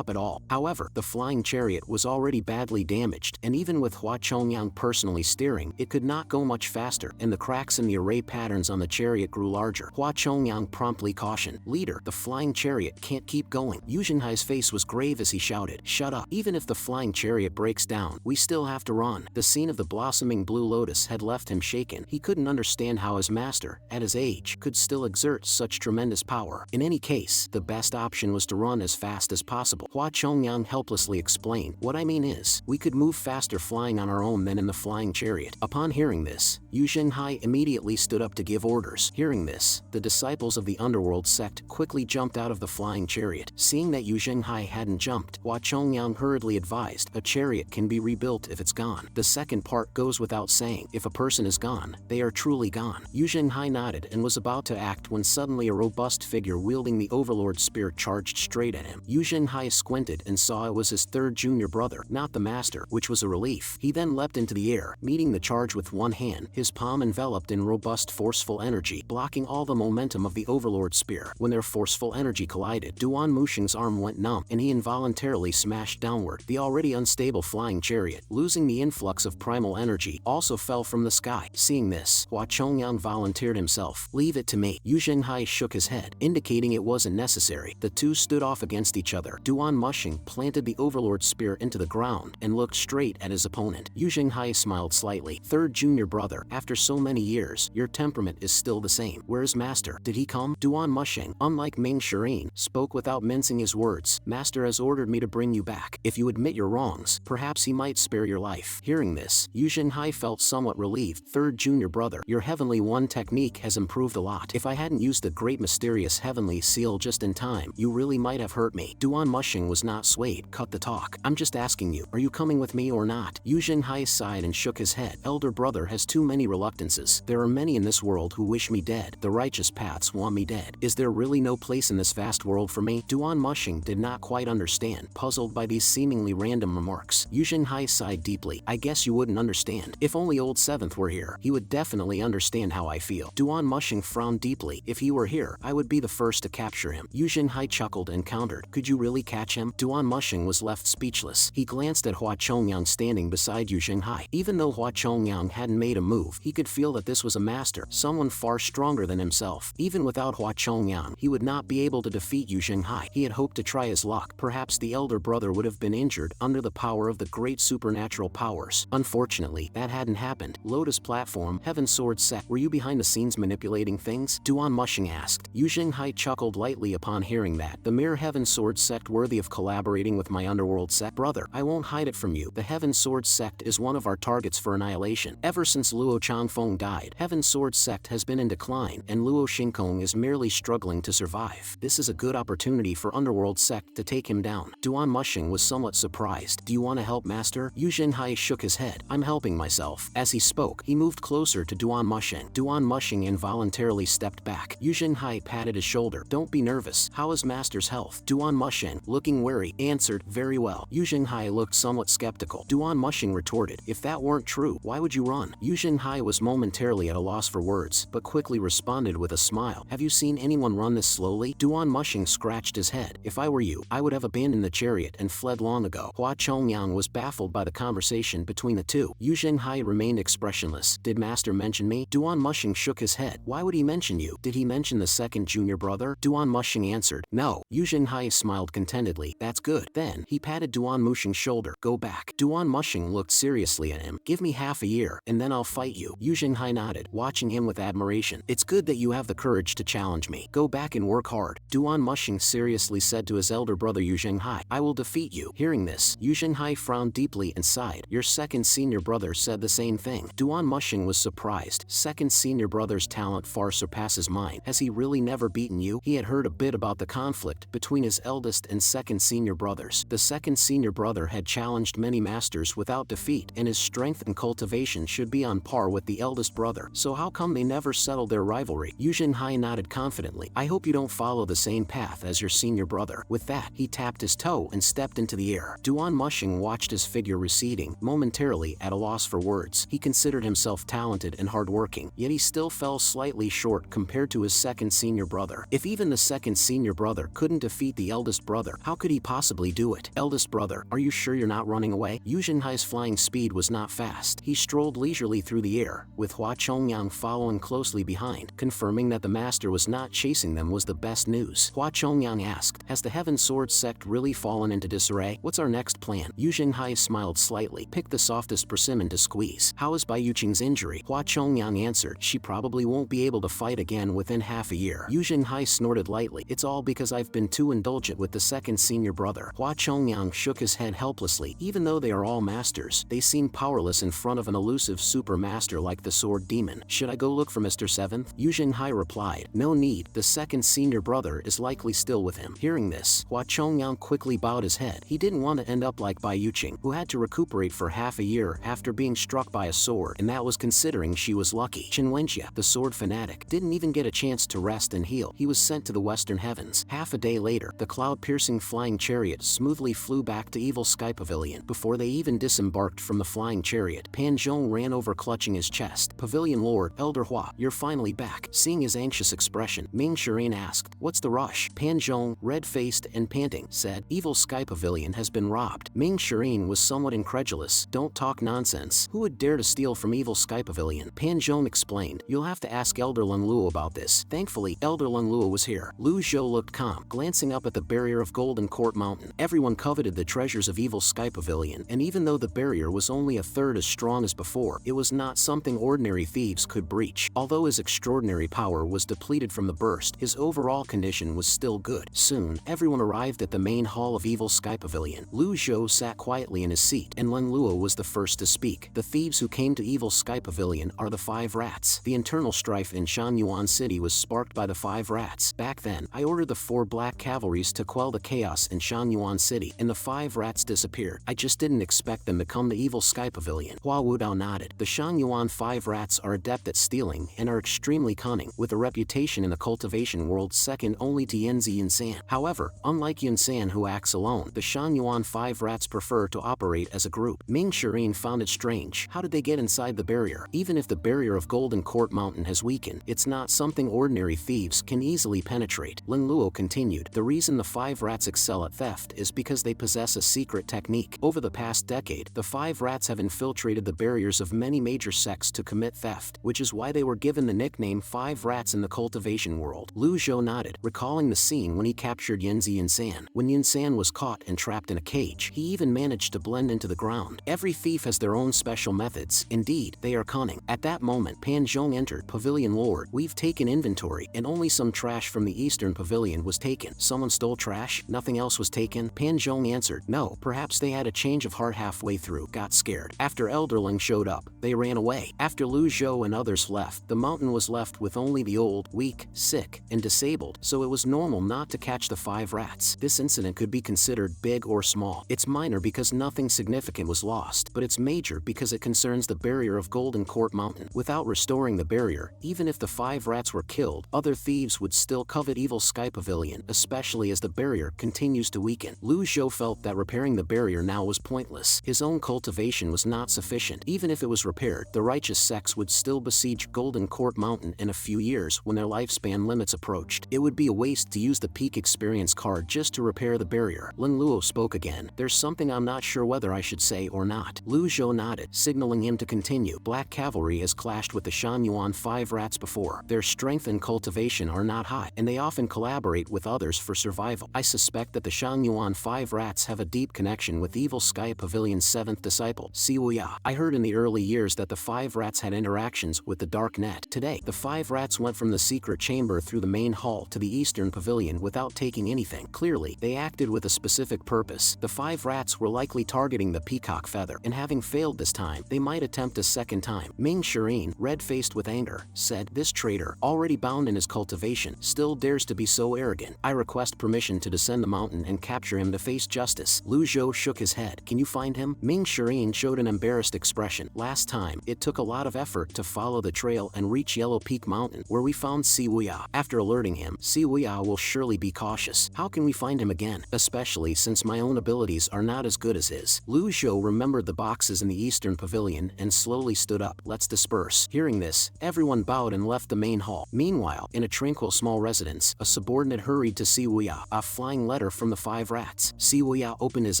at all. However, the flying chariot was already badly damaged, and even with Hua Chongyang personally steering, it could not go much faster, and the cracks in the array patterns on the chariot grew larger. Hua Chongyang promptly cautioned, leader, the flying chariot can't keep going. Yu Xinghai's face was grave as he shouted, shut up. Even if the flying chariot breaks down, we still have to run. The scene of the blossoming blue lotus had left him shaken. He couldn't understand how his master, at his age, could still exert such tremendous power. In any case, the best option was to run as fast as possible. Hua Chongyang helplessly explained, what I mean is, we could move faster flying on our own than in the flying chariot. Upon hearing this, Yu Xinghai immediately stood up to give orders. Hearing this, the disciples of the underworld sect quickly jumped out of the flying chariot. Seeing that Yu Xinghai hadn't jumped, Hua Chongyang hurriedly advised, a chariot can be rebuilt if it's gone. The second part goes without saying, if a person is gone, they are truly gone. Yu Xinghai nodded and was about to act when suddenly a robust figure wielding the overlord spear charged straight at him. Yu Xinghai squinted and saw it was his third junior brother, not the master, which was a relief. He then leapt into the air, meeting the charge with one hand, his palm enveloped in robust forceful energy, blocking all the momentum of the overlord spear. When their forceful energy collided, Duan Mushing's arm went numb, and he involuntarily smashed downward. The already unstable flying chariot, losing the influx of primal energy, also fell from the sky. Seeing this, Hua Chongyang volunteered himself. Leave it to me. Yu Xinghai shook his head, indicating it wasn't necessary. The two stood off against each other. Duan Mushing planted the overlord spear into the ground and looked straight at his opponent. Yu Xinghai smiled slightly. Third junior brother, after so many years, your temperament is still the same. Where's master? Did he come? Duan Mushing, unlike Ming Shireen, spoke without mincing his words. Master has ordered me to bring you back. If you admit your wrongs, perhaps he might spare your life. Hearing this, Yu Xinghai felt somewhat relieved. Third junior brother, your heavenly one technique has improved a lot. If I hadn't used the great mysterious heavenly seal just in time, you really might have hurt me. Duan Mushing was not swayed. Cut the talk. I'm just asking you, are you coming with me or not? Yu Xinghai sighed and shook his head. Elder brother has too many reluctances. There are many in this world who wish me dead. The righteous paths want me dead. Is there really no place in this vast world for me? Duan Mushing did not quite understand, puzzled by these seemingly random remarks. Yu Xinghai sighed deeply. I guess you wouldn't understand. If only old Seventh were here, he would definitely understand how I feel. Duan Mushing frowned deeply. If he were here, I would be the first to capture him. Yu Xinghai chuckled and countered. Could you really catch him? Duan Mushing was left speechless. He glanced at Hua Chongyang standing beside Yu Xinghai. Even though Hua Chongyang hadn't made a move, he could feel that this was a master, someone far stronger than himself. Even without Hua Chongyang, he would not be able to defeat Yu Xinghai. He had hoped to try his luck. Perhaps the elder brother would have been injured under the power of the great supernatural powers. Unfortunately, that hadn't happened. Lotus platform, Heaven Sword Sect, were you behind the scenes manipulating things? Duan Mushing asked. Yu Xinghai chuckled lightly upon hearing that. The mere Heaven Sword Sect worthy of collaborating with my underworld sect? Brother, I won't hide it from you. The Heaven Sword Sect is one of our targets for annihilation. Ever since Luo Changfeng died, Heaven Sword Sect has been in decline, and Luo Xingkong is merely struggling to survive. This is a good opportunity for underworld sect to take him down. Duan Mushing was somewhat surprised. Do you want to help master? Yu Xinghai shook his head. I'm helping myself. As he spoke, he moved closer to Duan Mushing. Duan Mushing involuntarily stepped back. Yin Hai patted his shoulder. Don't be nervous. How is Master's health? Duan Mushing, looking wary, answered, very well. Yin Hai looked somewhat skeptical. Duan Mushing retorted, if that weren't true, why would you run? Yin Hai was momentarily at a loss for words, but quickly responded with a smile. Have you seen anyone run this slowly? Duan Mushing scratched his head. If I were you, I would have abandoned the chariot and fled long ago. Hua Chongyang was baffled by the conversation between the two. Yin Hai remained expressionless. Did Master mention me? Duan Mushing shook his head. Why would he mention you? Did he mention the second junior brother? Duan Mushing answered, no. Yin Hai smiled contentedly. That's good. Then, he patted Duan Mushing's shoulder. Go back. Duan Mushing looked seriously at him. Give me half a year, and then I'll fight you. Yin Hai nodded, watching him with admiration. It's good that you have the courage to challenge me. Go back and work hard. Duan Mushing seriously said to his elder brother Yin Hai, I will defeat you. Hearing this, Yin Hai frowned deeply and sighed. Your second senior brother said the same thing. Duan Mushing was surprised. Second senior brother's talent far surpasses mine. Has he really never beaten you? He had heard a bit about the conflict between his eldest and second senior brothers. The second senior brother had challenged many masters without defeat, and his strength and cultivation should be on par with the eldest brother. So how come they never settled their rivalry? Yin Hai nodded confidently. I hope you don't follow the same path as your senior brother. With that, he tapped his toe and stepped into the air. Duan Mushing watched his figure receding, momentarily at a loss for words. He considered himself talented and hardworking, yet he still fell slightly short compared to his second senior brother. If even the second senior brother couldn't defeat the eldest brother, how could he possibly do it? Eldest brother, are you sure you're not running away? Yin Hai's flying speed was not fast. He strolled leisurely through the air, with Hua Chongyang following closely behind. Confirming that the master was not chasing them was the best news. Hua Chongyang asked, has the Heaven Sword sect really fallen into disarray? What's our next plan? Yin Hai smiled slightly. Pick the softest persimmon to squeeze. How is Bai Yuqing's injury? Hua Chongyang answered, she probably won't be able to fight again within half a year. Yin Hai snorted lightly. It's all because I've been too indulgent with the second senior brother. Hua Chongyang shook his head helplessly. Even though they are all masters, they seem powerless in front of an elusive super master like the sword demon. Should I go look for Mr. Seventh? Yin Hai replied, no need. The second senior brother is likely still with him. Hearing this, Hua Chongyang quickly bowed his head. He didn't want to end up like Bai Yuqing, who had to recuperate for half a year after being struck by a sword, and that was considering she was lucky. Chen Wenjie, the sword fanatic, didn't even get a chance to rest and heal. He was sent to the western heavens. Half a day later, the cloud-piercing flying chariot smoothly flew back to Evil Sky Pavilion. Before they even disembarked from the flying chariot, Pan Zhong ran over clutching his chest. Pavilion Lord, Elder Hua, you're finally back. Seeing his anxious expression, Ming Shirin asked, what's the rush? Pan Zhong, red-faced and panting, said, Evil Sky Pavilion has been robbed. Ming Shirin was somewhat incredulous. Don't talk nonsense. Who would dare to steal from Evil Sky Pavilion? Pan Zhong explained, you'll have to ask Elder Lung Luo about this. Thankfully, Elder Lung Luo was here. Lu Zhou looked calm, glancing up at the barrier of Golden Court Mountain. Everyone coveted the treasures of Evil Sky Pavilion, and even though the barrier was only a third as strong as before, it was not something ordinary thieves could breach. Although his extraordinary power was depleted from the burst, his overall condition was still good. Soon, everyone arrived at the main hall of Evil Sky Pavilion. Lu Zhou sat quietly in his seat, and Lung Luo was the first to speak. The thieves who came to Evil Sky Pavilion are the 5 rats. The internal strife in Shanyuan City was sparked by the 5 rats. Back then, I ordered the 4 black cavalries to quell the chaos in Shanyuan City, and the 5 rats disappeared. I just didn't expect them to come to Evil Sky Pavilion. Hua Wudao nodded. The Shanyuan 5 rats are adept at stealing and are extremely cunning, with a reputation in the cultivation world second only to Yanzi Yunsan. However, unlike Yunsan who acts alone, the Shanyuan 5 rats prefer to operate as a group. Ming Shirin found it strange. How did they get inside the barrier? Even if the barrier of Golden Court Mountain has weakened, it's not something ordinary thieves can easily penetrate. Lin Luo continued, the reason the 5 rats excel at theft is because they possess a secret technique. Over the past decade, the 5 rats have infiltrated the barriers of many major sects to commit theft, which is why they were given the nickname 5 rats in the cultivation world. Lu Zhou nodded, recalling the scene when he captured Yanzi Yunsan. When Yunsan was caught and trapped in a cage, he even managed to blend into the ground. Every thief has their own special methods. Indeed, they are cunning. At that moment, Pan Zhong entered. Pavilion Lord, we've taken inventory, and only some trash from the eastern pavilion was taken. Someone stole trash? Nothing else was taken? Pan Zhong answered, no, perhaps they had a change of heart halfway through, got scared. After Elderling showed up, they ran away. After Lu Zhou and others left, the mountain was left with only the old, weak, sick, and disabled, so it was normal not to catch the 5 rats. This incident could be considered big or small. It's minor because nothing significant was lost, but it's major because it concerns the barrier of Golden Court Mountain. Without restoring the barrier, even if the 5 rats were killed, other thieves would still covet Evil Sky Pavilion, especially as the barrier continues to weaken. Lu Zhou felt that repairing the barrier now was pointless. His own cultivation was not sufficient. Even if it was repaired, the righteous sects would still besiege Golden Court Mountain in a few years when their lifespan limits approached. It would be a waste to use the peak experience card just to repair the barrier. Lin Luo spoke again. There's something I'm not sure whether I should say or not. Lu Zhou nodded, signaling him to continue. Black Cavalry has clashed with the Shan Yuan 5 rats before. Their strength and cultivation are not high, and they often collaborate with others for survival. I suspect that the Shan Yuan 5 rats have a deep connection with Evil Sky Pavilion's 7th disciple, Siwuya. I heard in the early years that the 5 rats had interactions with the Dark Net. Today, the 5 rats went from the secret chamber through the main hall to the Eastern Pavilion without taking anything. Clearly, they acted with a specific purpose. The 5 rats were likely targeting the peacock feather, and having failed this time, they might attempt a second time. Ming Shireen, red-faced with anger, said, "This traitor, already bound in his cultivation, still dares to be so arrogant. I request permission to descend the mountain and capture him to face justice." Lu Zhou shook his head. "Can you find him?" Ming Shireen showed an embarrassed expression. "Last time, it took a lot of effort to follow the trail and reach Yellow Peak Mountain, where we found Siwuya. After alerting him, Siwuya will surely be cautious. How can we find him again? Especially since my own abilities are not as good as his." Lu Zhou remembered the boxes in the Eastern Pavilion and slowly stood up. "Let's disperse." Hearing this, everyone bowed and left the main hall. Meanwhile, in a tranquil small residence, a subordinate hurried to Siwuya, a flying letter from the 5 rats. Siwuya opened his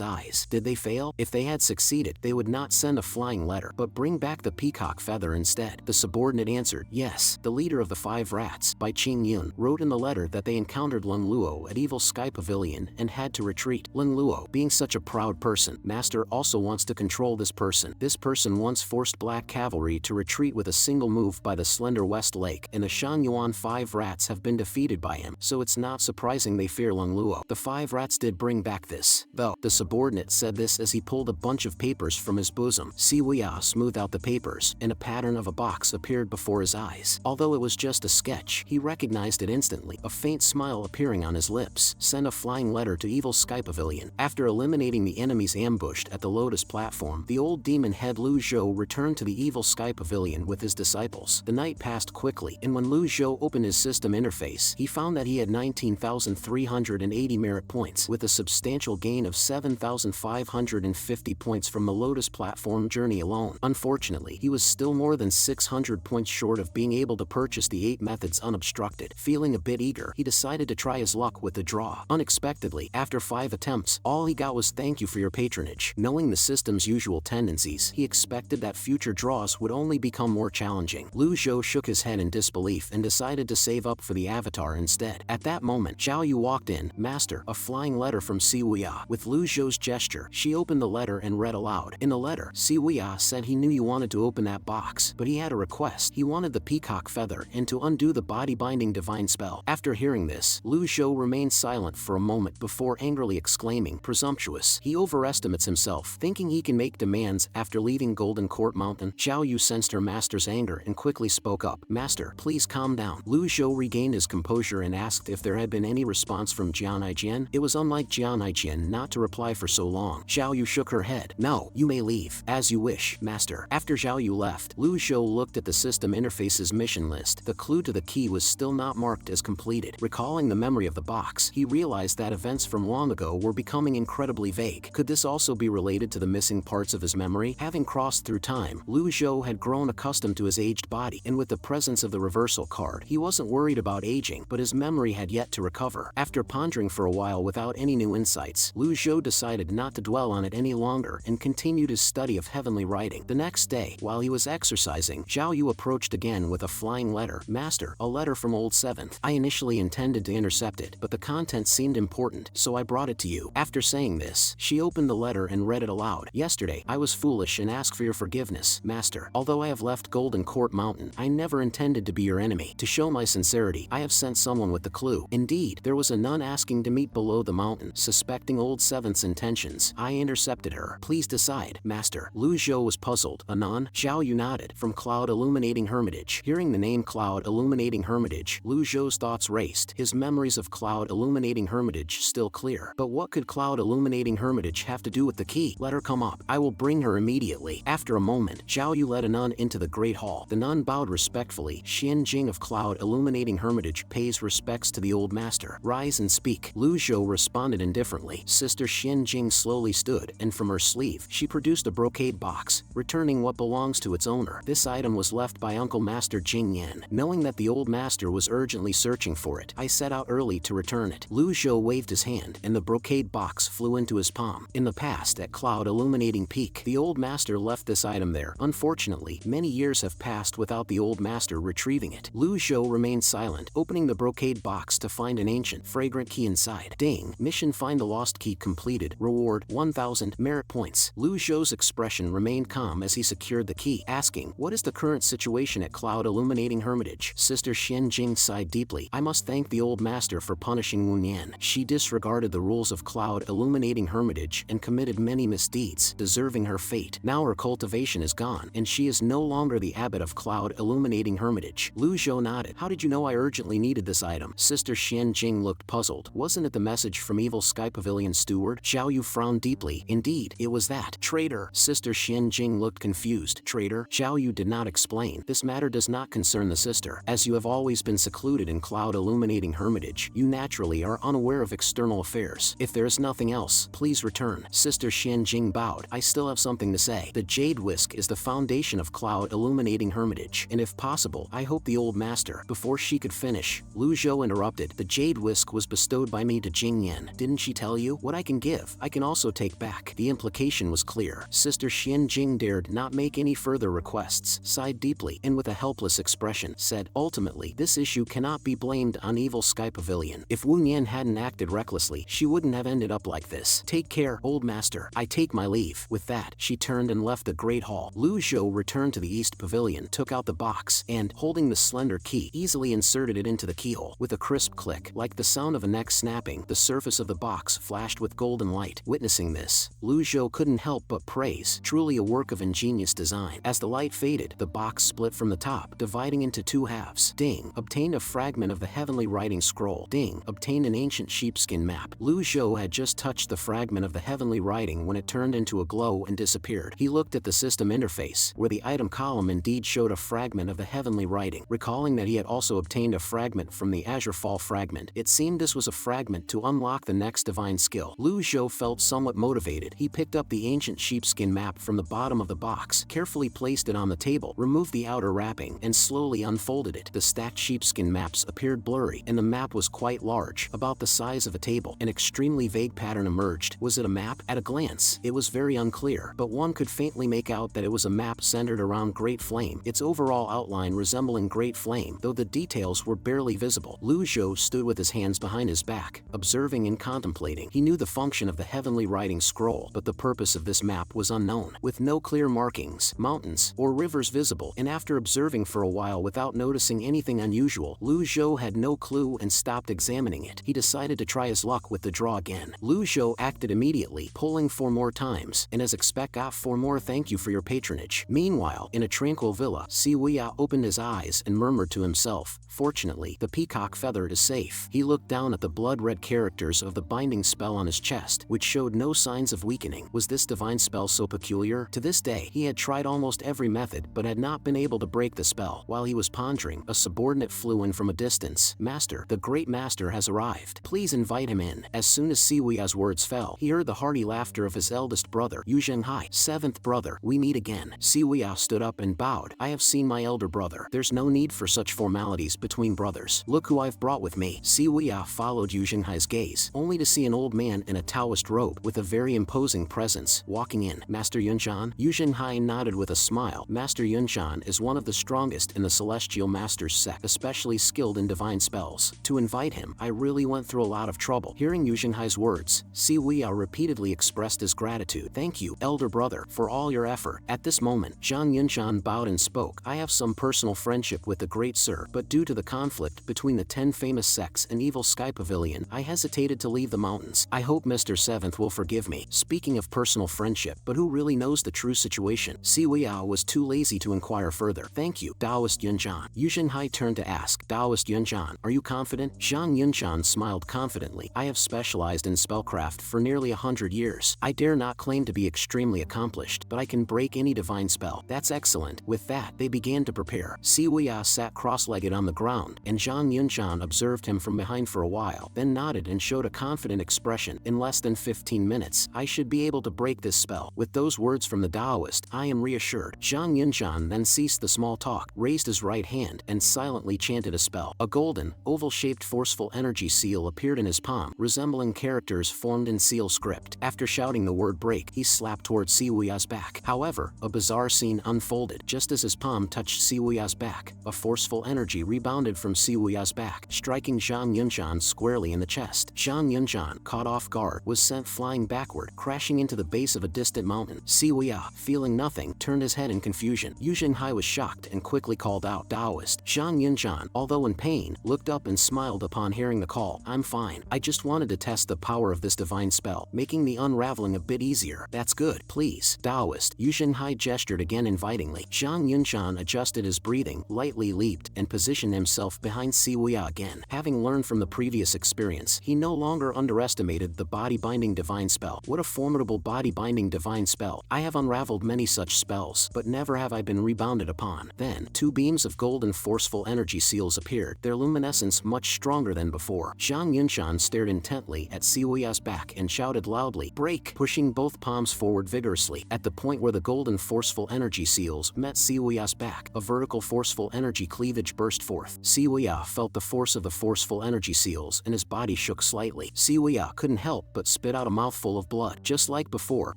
eyes. Did they fail? If they had succeeded, they would not send a flying letter, but bring back the peacock feather instead. The subordinate answered, "Yes." The leader of the 5 rats, Bai Qing Yun, wrote in the letter that they encountered Lin Luo at Evil Sky Pavilion and had to retreat. Lin Luo, being such a proud person, Master also wants to control this person. This person once forced Black Cavalry to retreat with a single move by the slender West Lake, and the Shan Yuan 5 rats have been defeated by him, so it's not surprising they fear Lin Luo. The 5 rats did bring back this, though. The subordinate said this as he pulled a bunch of papers from his bosom. Siwuya smoothed out the papers, and a pattern of a box appeared before his eyes. Although it was just a sketch, he recognized it instantly, a faint smile appearing on his lips. "Send a flying letter to Evil Sky Pavilion." After eliminating the enemies ambushed at the Lotus platform, the old demon head Lu Zhou returned to the Evil Sky Pavilion with his disciples. The night passed quickly, and when Lu Zhou opened his system interface, he found that he had 19,380 merit points, with a substantial gain of 7,550 points from the Lotus platform journey alone. Unfortunately, he was still more than 600 points short of being able to purchase the 8 methods unobstructed. Feeling a bit eager, he decided to try his luck with the draw. Unexpectedly, after 5 attempts, all he got was "Thank you for your patronage." Knowing the system's usual tendencies, he expected that future draws would only become more challenging. Lu Zhou shook his head in disbelief and decided to save up for the avatar instead. At that moment, Zhao Yu walked in. "Master, a flying letter from Siwuya." With Lu Zhou's gesture, she opened the letter and read aloud. In the letter, Siwuya said he knew you wanted to open that box, but he had a request. He wanted the peacock feather and to undo the body-binding divine spell. After hearing this, Lu Zhou remained silent for a moment before angrily exclaiming, "Presumptuous. He overestimates himself, thinking he can make demands after leaving Golden Court Mountain." Zhao Yu sensed her master's anger and quickly spoke up. "Master, please calm down." Lu Zhou regained his composure and asked if there had been any response from Jian Aijian. It was unlike Jian Aijian not to reply for so long. Zhao Yu shook her head. "No, you may leave. As you wish, master." After Zhao Yu left, Lu Zhou looked at the system interface's mission list. The clue to the key was still not marked as completed. Recalling the memory of the box, he realized that events from long ago were becoming incredibly vague. Could this also be related to the missing parts of his memory? Having crossed through time, Lu Zhou had grown accustomed to his aged body, and with the presence of the reversal card, he wasn't worried about aging, but his memory had yet to recover. After pondering for a while without any new insights, Lu Zhou decided not to dwell on it any longer and continued his study of heavenly writing. The next day, while he was exercising, Zhao Yu approached again with a flying letter. "Master, a letter from Old Seventh. I initially intended to intercept it, but the content seemed important, so I brought it to you." After saying this, she opened the letter and read it aloud. "Yesterday, I was foolish and asked for your forgiveness, Master. Although I have left Golden Court Mountain, I never intended to be your enemy. To show my sincerity, I have sent someone with the clue. Indeed, there was a nun asking to meet below the mountain, suspecting Old Seventh's intentions. I intercepted her. Please decide, Master." Lu Zhou was puzzled. "A nun?" Zhao Yu nodded. "From Cloud Illuminating Hermitage." Hearing the name Cloud Illuminating Hermitage, Lu Zhou's thoughts raced, his memories of Cloud Illuminating Hermitage still clear. But what could Cloud Illuminating Hermitage have to do with the key? "Let her come up. I will bring Bring her immediately. After a moment, Zhao Yu led a nun into the Great Hall. The nun bowed respectfully. Xian Jing of Cloud Illuminating Hermitage pays respects to the old master. Rise and speak. Lu Zhou responded indifferently. Sister Xian Jing slowly stood, and from her sleeve, she produced a brocade box, returning what belongs to its owner. This item was left by Uncle Master Jing Yan. Knowing that the old master was urgently searching for it, I set out early to return it. Lu Zhou waved his hand, and the brocade box flew into his palm. In the past, at Cloud Illuminating Peak, the old master left this item there. Unfortunately, many years have passed without the old master retrieving it. Lu Zhou remained silent, opening the brocade box to find an ancient, fragrant key inside. Ding! Mission Find the Lost Key completed. Reward 1,000 merit points. Lu Zhou's expression remained calm as he secured the key, asking, "What is the current situation at Cloud Illuminating Hermitage?" Sister Xian Jing sighed deeply. "I must thank the old master for punishing Wu Nian. She disregarded the rules of Cloud Illuminating Hermitage and committed many misdeeds, deserving her fate. Now her cultivation is gone, and she is no longer the abbot of Cloud Illuminating Hermitage." Lu Zhou nodded. "How did you know I urgently needed this item?" Sister Xian Jing looked puzzled. "Wasn't it the message from Evil Sky Pavilion steward?" Zhao Yu frowned deeply. "Indeed, it was that." "Traitor!" Sister Xian Jing looked confused. "Traitor?" Zhao Yu did not explain. "This matter does not concern the sister. As you have always been secluded in Cloud Illuminating Hermitage, you naturally are unaware of external affairs. If there is nothing else, please return." Sister Xian Jing bowed. "I still have something to say. The Jade Whisk is the foundation of Cloud Illuminating Hermitage, and if possible, I hope the old master..." Before she could finish, Lu Zhou interrupted. "The Jade Whisk was bestowed by me to Jing Yan. Didn't she tell you? What I can give, I can also take back." The implication was clear. Sister Xian Jing dared not make any further requests, sighed deeply, and with a helpless expression, said, "Ultimately, this issue cannot be blamed on Evil Sky Pavilion. If Wu Nian hadn't acted recklessly, she wouldn't have ended up like this. Take care, old master. I take my leave." With that, she turned and left the Great Hall. Lu Zhou returned to the East Pavilion, took out the box, and, holding the slender key, easily inserted it into the keyhole. With a crisp click, like the sound of a neck snapping, the surface of the box flashed with golden light. Witnessing this, Lu Zhou couldn't help but praise. Truly a work of ingenious design. As the light faded, the box split from the top, dividing into two halves. Ding! Obtained a fragment of the heavenly writing scroll. Ding! Obtained an ancient sheepskin map. Lu Zhou had just touched the fragment of the heavenly writing when it turned into a glow and disappeared. He looked at the system interface, where the item column indeed showed a fragment of the heavenly writing. Recalling that he had also obtained a fragment from the Azure Fall fragment, it seemed this was a fragment to unlock the next divine skill. Lu Zhou felt somewhat motivated. He picked up the ancient sheepskin map from the bottom of the box, carefully placed it on the table, removed the outer wrapping, and slowly unfolded it. The stacked sheepskin maps appeared blurry, and the map was quite large, about the size of a table. An extremely vague pattern emerged. Was it a map? At a glance, it was very unclear, but one could faintly make out that it was a map centered around Great Flame, its overall outline resembling Great Flame, though the details were barely visible. Lu Zhou stood with his hands behind his back, observing and contemplating. He knew the function of the heavenly writing scroll, but the purpose of this map was unknown. With no clear markings, mountains, or rivers visible, and after observing for a while without noticing anything unusual, Lu Zhou had no clue and stopped examining it. He decided to try his luck with the draw again. Lu Zhou acted immediately, pulling 4 more times, and as expect got 4 more "thank you for your patronage." Meanwhile, in a tranquil villa, Siwia opened his eyes and murmured to himself, "Fortunately, the peacock feather is safe." He looked down at the blood-red characters of the binding spell on his chest, which showed no signs of weakening. Was this divine spell so peculiar? To this day, he had tried almost every method, but had not been able to break the spell. While he was pondering, a subordinate flew in from a distance. "Master, the great master has arrived. Please invite him in." As soon as Siwia's words fell, he heard the hearty laughter of his eldest brother, Yin Hai. "7th brother, we meet again." Siwia stood up and bowed. "I have seen my elder brother. There's no need for such formalities between brothers. Look who I've brought with me." Siwia followed Yin Hai's gaze, only to see an old man in a Taoist robe with a very imposing presence walking in. "Master Yunshan?" Yin Hai nodded with a smile. "Master Yunshan is one of the strongest in the Celestial Masters sect, especially skilled in divine spells. To invite him, I really went through a lot of trouble." Hearing Yin Hai's words, Siwia repeatedly expressed his gratitude. "Thank you, elder brother, for all your effort." At this moment, Zhang Yunshan bowed and spoke. "I have some personal friendship with the great sir, but due to the conflict between the 10 famous sects and Evil Sky Pavilion, I hesitated to leave the mountains. I hope Mr. 7th will forgive me." Speaking of personal friendship, but who really knows the true situation? Siwia was too lazy to inquire further. "Thank you, Daoist Yunshan." Yin Hai turned to ask, "Daoist Yunshan, are you confident?" Zhang Yunshan smiled confidently. "I have specialized in spellcraft for nearly 100 years. I dare not claim to be extremely extremely accomplished, but I can break any divine spell. That's excellent. With that, they began to prepare. Siwaya sat cross-legged on the ground, and Zhang Yunzhan observed him from behind for a while, then nodded and showed a confident expression. In less than 15 minutes, I should be able to break this spell. With those words from the daoist, I am reassured. Zhang Yunzhan then ceased the small talk, raised his right hand, and silently chanted a spell. A golden, oval-shaped forceful energy seal appeared in his palm, resembling characters formed in seal script. After shouting the word break, he slapped towards Siwaya's back. However, a bizarre scene unfolded. Just as his palm touched Siwaya's back, a forceful energy rebounded from Siwaya's back, striking Zhang Yunzhan squarely in the chest. Zhang Yunzhan, caught off guard, was sent flying backward, crashing into the base of a distant mountain. Siwaya, feeling nothing, turned his head in confusion. Yin Hai was shocked and quickly called out, "Daoist." Zhang Yunzhan, although in pain, looked up and smiled upon hearing the call. "I'm fine. I just wanted to test the power of this divine spell, making the unraveling a bit easier." "That's good. Please, Daoist." Yin Hai gestured again invitingly. Zhang Yunzhan adjusted his breathing, lightly leaped, and positioned himself behind Siwaya again. Having learned from the previous experience, he no longer underestimated the body-binding divine spell. What a formidable body-binding divine spell. I have unraveled many such spells, but never have I been rebounded upon. Then, two beams of golden forceful energy seals appeared, their luminescence much stronger than before. Zhang Yunzhan stared intently at Siwaya's back and shouted loudly, "Break!" pushing both palms forward vigorously. At the point where the golden forceful energy seals met Siwaya's back, a vertical forceful energy cleavage burst forth. Siwaya felt the force of the forceful energy seals and his body shook slightly. Siwaya couldn't help but spit out a mouthful of blood. Just like before,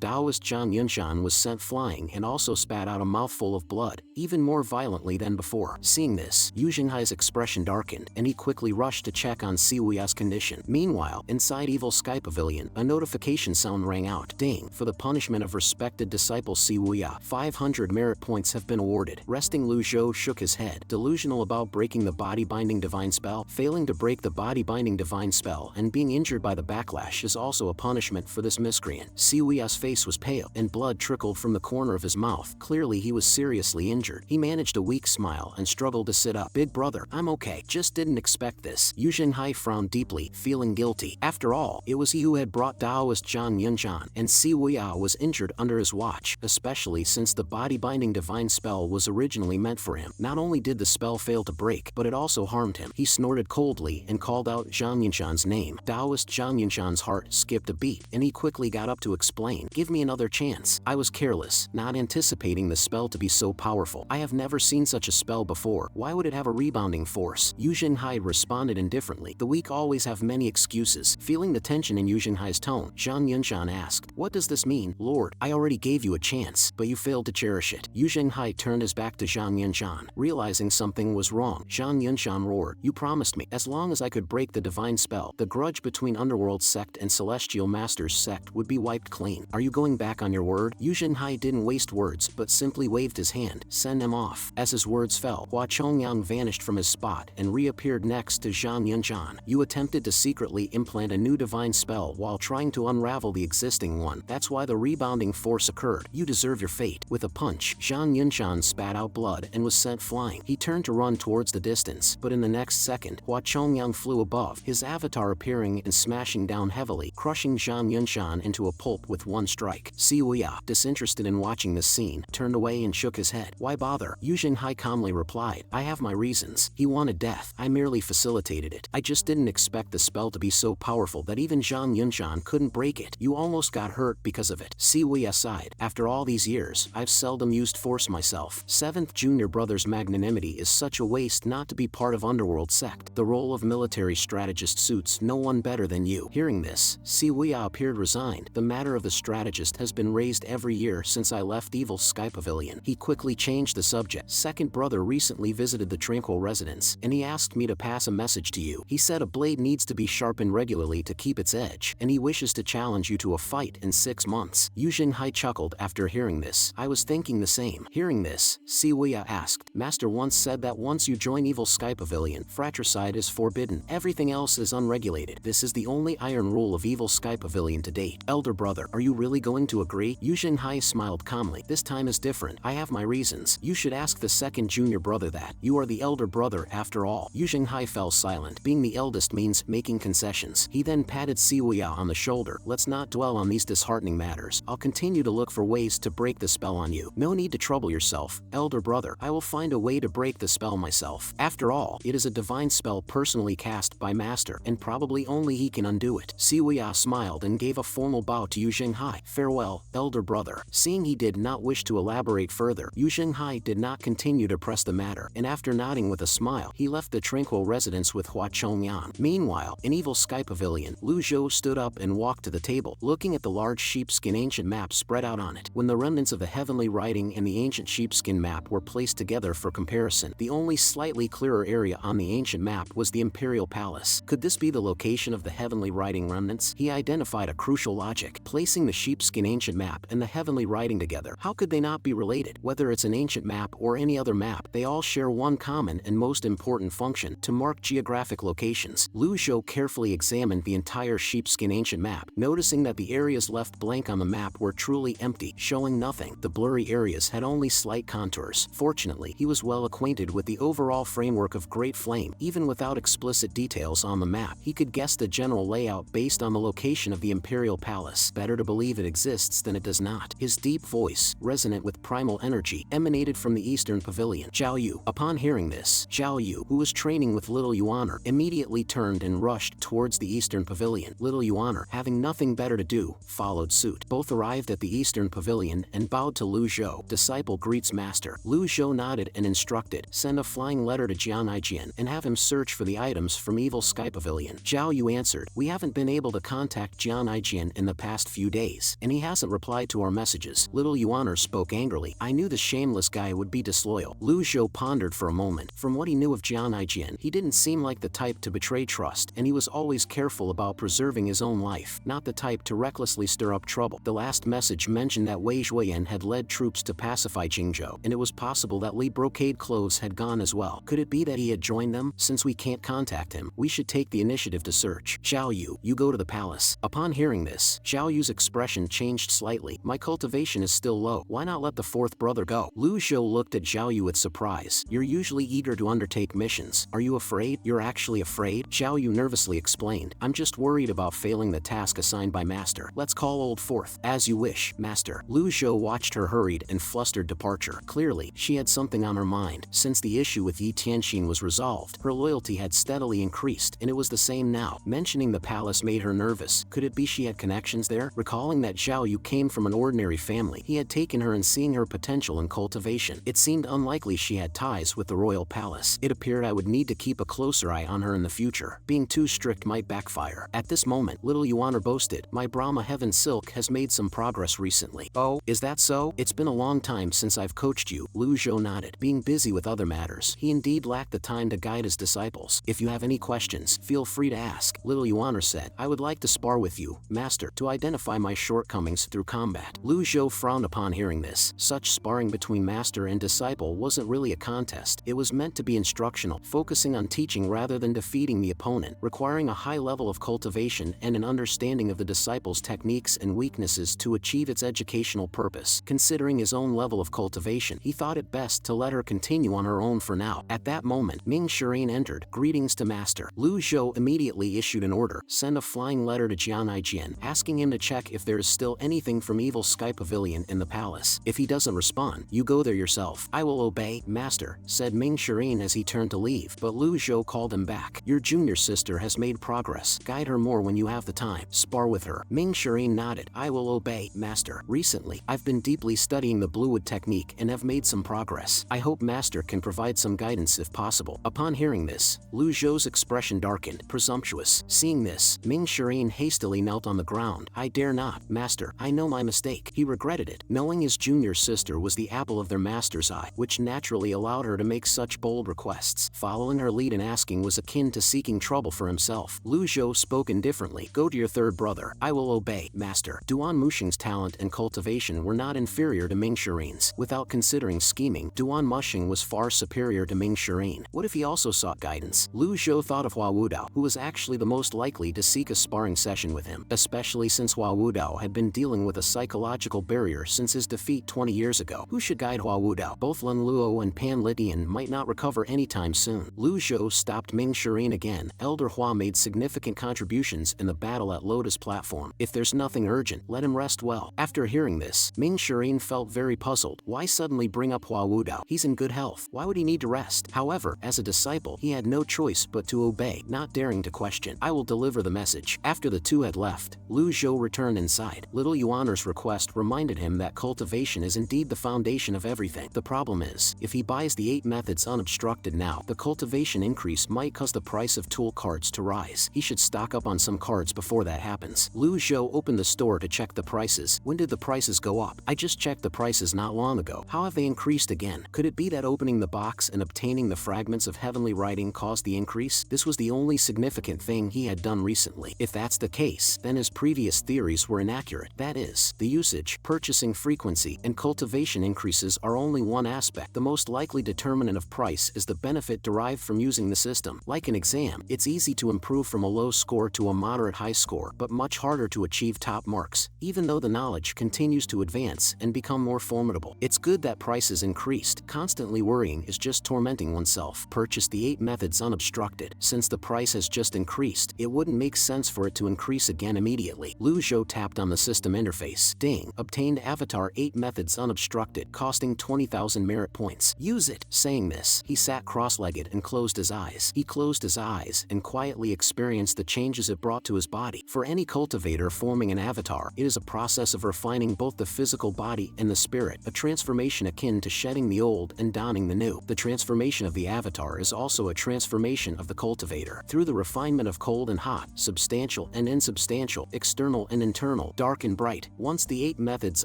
Daoist Zhang Yunzhan was sent flying and also spat out a mouthful of blood, even more violently than before. Seeing this, Yin Hai's expression darkened, and he quickly rushed to check on Siwaya's condition. Meanwhile, inside Evil Sky Pavilion, a notification sound rang out. "Ding! For the punishment of respected disciple Siwaya, 500 merit points have been awarded." Resting Lu Zhou shook his head, delusional about breaking the body-binding divine spell. Failing to break the body-binding divine spell and being injured by the backlash is also a punishment for this miscreant. Siwaya's face was pale, and blood trickled from the corner of his mouth. Clearly he was seriously injured. He managed a weak smile and struggled to sit up. "Big brother, I'm okay. Just didn't expect this." Yin Hai frowned deeply, feeling guilty. After all, it was he who had brought Daoist Zhang Yunzhan, and Siwaya was injured under his watch, especially since the body-binding divine spell was originally meant for him. Not only did the spell fail to break, but it also harmed him. He snorted coldly and called out Zhang Yunzhan's name. Daoist Zhang Yunzhan's heart skipped a beat, and he quickly got up to explain, "Give me another chance. I was careless, not anticipating the spell to be so powerful. I have never seen such a spell before. Why would it have a rebounding force?" Yin Hai responded indifferently. The weak always have many excuses. Feeling the tension in Yin Hai's tone, Zhang Yunzhan asked, "What does this mean, Lord? I already gave you a chance, but you failed to cherish it." Yin Hai turned his back to Zhang Yunzhan. Realizing something was wrong, Zhang Yunzhan roared, "You promised me, as long as I could break the divine spell, the grudge between underworld sect and celestial masters sect would be wiped clean. Are you going back on your word?" Yin Hai didn't waste words, but simply waved his hand. "Send him off." As his words fell, Hua Chongyang vanished from his spot and reappeared next to Zhang Yunzhan. "You attempted to secretly implant a new divine spell while trying to unravel the existing one. That's why the rebounding force occurred. You deserve your fate." With a punch, Zhang Yunzhan spat out blood and was sent flying. He turned to run towards the distance, but in the next second, Hua Chongyang flew above, his avatar appearing and smashing down heavily, crushing Zhang Yunzhan into a pulp with one strike. Siwaya, disinterested in watching this scene, turned away and shook his head. "Why bother?" Yin Hai calmly replied, "I have my reasons. He wanted death. I merely facilitated it. I just didn't expect the spell to be so powerful that even Zhang Yunzhan couldn't break it. You almost got hurt because of it." Siwaya sighed. "After all these years, I've seldom used force myself. Seventh junior brother's magnanimity is such a waste not to be part of underworld sect. The role of military strategist suits no one better than you." Hearing this, Siwaya appeared resigned. "The matter of the strategist has been raised every year since I left Evil Sky Pavilion." He quickly changed the subject. "Second brother recently visited the tranquil residence, and he asked me to pass a message to you. He said a blade needs to be sharpened regularly to keep its edge, and he wishes to challenge you to a fight in 6 months. Yin Hai chuckled after hearing this. "I was thinking the same." Hearing this, Siwaya asked, "Master once said that once you join Evil Sky Pavilion, fratricide is forbidden. Everything else is unregulated. This is the only iron rule of Evil Sky Pavilion to date. Elder brother, are you really going to agree?" Yin Hai smiled calmly. "This time is different. I have my reasons. You should ask the second junior brother that. You are the elder brother after all." Yin Hai fell silent. Being the eldest means making concessions. He then patted Siwaya on the shoulder. "Let's not dwell on these disheartening matters. I'll continue to look for ways to break the spell on you. No need to trouble yourself, elder brother. I will find a way to break the spell myself. After all, it is a divine spell personally cast by Master, and probably only he can undo it. Siwaya smiled and gave a formal bow to Yin Hai. Farewell, elder brother. Seeing he did not wish to elaborate further, Yin Hai did not continue to press the matter, and after nodding with a smile, he left the tranquil residence with Hua Chongyan. Meanwhile, in Evil Sky Pavilion, Lu Zhou stood up and walked to the table, looking at the large sheepskin ancient map spread out on it. When the remnants of the heavenly writing and the ancient sheepskin map were placed together for comparison, the only slightly clearer area on the ancient map was the Imperial Palace. Could this be the location of the heavenly writing remnants? He identified a crucial logic. Placing the sheepskin ancient map and the heavenly writing together, how could they not be related? Whether it's an ancient map or any other map, they all share one common and most important function: to mark geographic locations. Lu Zhou carefully examined the entire sheepskin ancient map, noticing that the areas left blank on the map were truly empty, showing nothing. The blurry areas had only slight contours. Fortunately, he was well acquainted with the overall framework of Great Flame. Even without explicit details on the map, he could guess the general layout based on the location of the Imperial Palace. Better to believe it exists than it does not. His deep voice, resonant with primal energy, emanated from the Eastern Pavilion. Zhao Yu. Upon hearing this, Zhao Yu, who was training with Little Yuaner, immediately turned and rushed towards the Eastern Pavilion. Little Yuaner, having nothing better to do, followed suit. Both arrived at the Eastern Pavilion and bowed to Lu Zhou. Disciple greets master. Lu Zhou nodded and instructed, send a flying letter to Jian Aijian and have him search for the items from Evil Sky Pavilion. Zhao Yu answered, we haven't been able to contact Jian Aijian in the past few days, and he hasn't replied to our messages. Little Yuaner spoke angrily. I knew the shameless guy would be disloyal. Lu Zhou pondered for a moment. From what he knew of Jian Aijian, he didn't seem like the type to betray trust, and he was always careful about preserving his own life, not the type to recklessly stir up trouble. The last message mentioned that Wei Zhuoyan had led troops to pacify Qingzhou, and it was possible that Li Brocade Clothes had gone as well. Could it be that he had joined them? Since we can't contact him, we should take the initiative to search. Zhao Yu, you go to the palace. Upon hearing this, Zhao Yu's expression changed slightly. My cultivation is still low. Why not let the fourth brother go? Lu Zhou looked at Zhao Yu with surprise. You're usually eager to undertake missions. Are you afraid? You're actually afraid? Zhao Yu nervously explained. I'm just worried about failing the task assigned by Master. Let's call old fourth. As you wish, Master. Lu Zhou watched her hurried and flustered departure. Clearly, she had something on her mind. Since the issue with Yi Tianxin was resolved, her loyalty had steadily increased, and it was the same now. Mentioning the palace made her nervous. Could it be she had connections there? Recalling that Zhao Yu came from an ordinary family, he had taken her and seeing her potential in cultivation, it seemed unlikely she had ties with the royal palace. It appeared I would need to keep a closer eye on her in the future. Being too strict might backfire. At this moment, Little Yuaner boasted, my Brahma Heaven Silk has made some progress recently. Oh, is that so? It's been a long time since I've coached you. Lu Zhou nodded. Being busy with other matters, he indeed lacked the time to guide his disciples. If you have any questions, feel free to ask. Little Yuaner said, I would like to spar with you, Master, to identify my shortcomings through combat. Lu Zhou frowned upon hearing this. Such sparring between master and disciple wasn't really a contest. It was meant to be instructional, focusing on teaching rather than defeating the opponent, requiring a high level of cultivation and an understanding of the disciple's techniques and weaknesses to achieve its educational purpose. Considering his own level of cultivation, he thought it best to let her continue on her own for now. At that moment, Ming Shirin entered. Greetings to Master. Lu Zhou immediately issued an order. Send a flying letter to Jian Aijian, asking him to check if there is still anything from Evil Sky Pavilion in the palace. If he doesn't respond, you go there yourself. I will obey, Master, said Ming Shirin as he turned to leave, but Lu Zhou called him back. Your junior sister has made progress. Guide her more when you have the time. Spar with her. Ming Shirin nodded. I will obey, Master. Recently, I've been deeply studying the Bluewood technique and have made some progress. I hope Master can provide some guidance if possible. Upon hearing this, Lu Zhou's expression darkened. Presumptuous. Seeing this, Ming Shirin hastily knelt on the ground. I dare not, Master. I know my mistake. He regretted it, knowing his junior sister was the apple of their master's eye, which naturally allowed her to make such bold requests. Following her lead in asking was akin to seeking trouble for himself. Lu Zhou spoke indifferently. Go to your third brother. I will obey, Master. Duan Mushing's talent and cultivation were not inferior to Ming Shirin's. Without considering scheming, Duan Mushing was far superior to Ming Shirin. What if he also sought guidance? Lu Zhou thought of Hua Wudao, who was actually the most likely to seek a sparring session with him, especially since Hua Wudao had been dealing with a psychological barrier since his defeat 20 years ago. Who should guide Hua Wudao? Both Lun Luo and Pan Litian might not recover anytime soon. Lu Zhou stopped Ming Shirin again. Elder Hua made significant contributions in the battle at Lotus platform. If there's nothing urgent, let him rest well. After hearing this, Ming Shirin felt very puzzled. Why suddenly bring up Hua Wudao? He's in good health. Why would he need to rest? However, as a disciple, he had no choice but to obey, not daring to question. I will deliver the message. After the two had left, Lu Zhou returned inside. Little Yuaner's request reminded him that cultivation is indeed the foundation of everything. The problem is, if he buys the 8 methods unobstructed now, the cultivation increase might cause the price of tool cards to rise. He should stock up on some cards before that happens. Lu Zhou opened the store to check the prices. When did the prices go up? I just checked the prices not long ago. How have they increased again? Could it be that opening the box and obtaining the fragments of heavenly writing caused the increase? This was the only significant thing he had done recently. If that's the case, then his previous theories were inaccurate. That is, the usage, purchasing frequency, and cultivation increases are only one aspect. The most likely determinant of price is the benefit derived from using the system. Like an exam, it's easy to improve from a low score to a moderate high score, but much harder to achieve top marks, even though the knowledge continues to advance and become more formidable. It's good that prices increased. Constantly worrying is just tormenting oneself. Purchase the 8 methods unobstructed. Since the price has just increased, it wouldn't make sense for it to increase again immediately. Lu Zhou tapped on the system interface. Ding. Obtained avatar 8 methods unobstructed, costing 20,000 merit points. Use it. Saying this, he sat cross-legged and closed his eyes. He closed his eyes and quietly experienced the changes it brought to his body. For any cultivator forming an avatar, it is a process of refining both the physical body and the spirit, a transformation akin to shedding the old and donning the new. The transformation of the avatar is also a transformation of the cultivator. Through the refinement of cold and hot, substantial and insubstantial, external and internal, dark and bright, once the 8 methods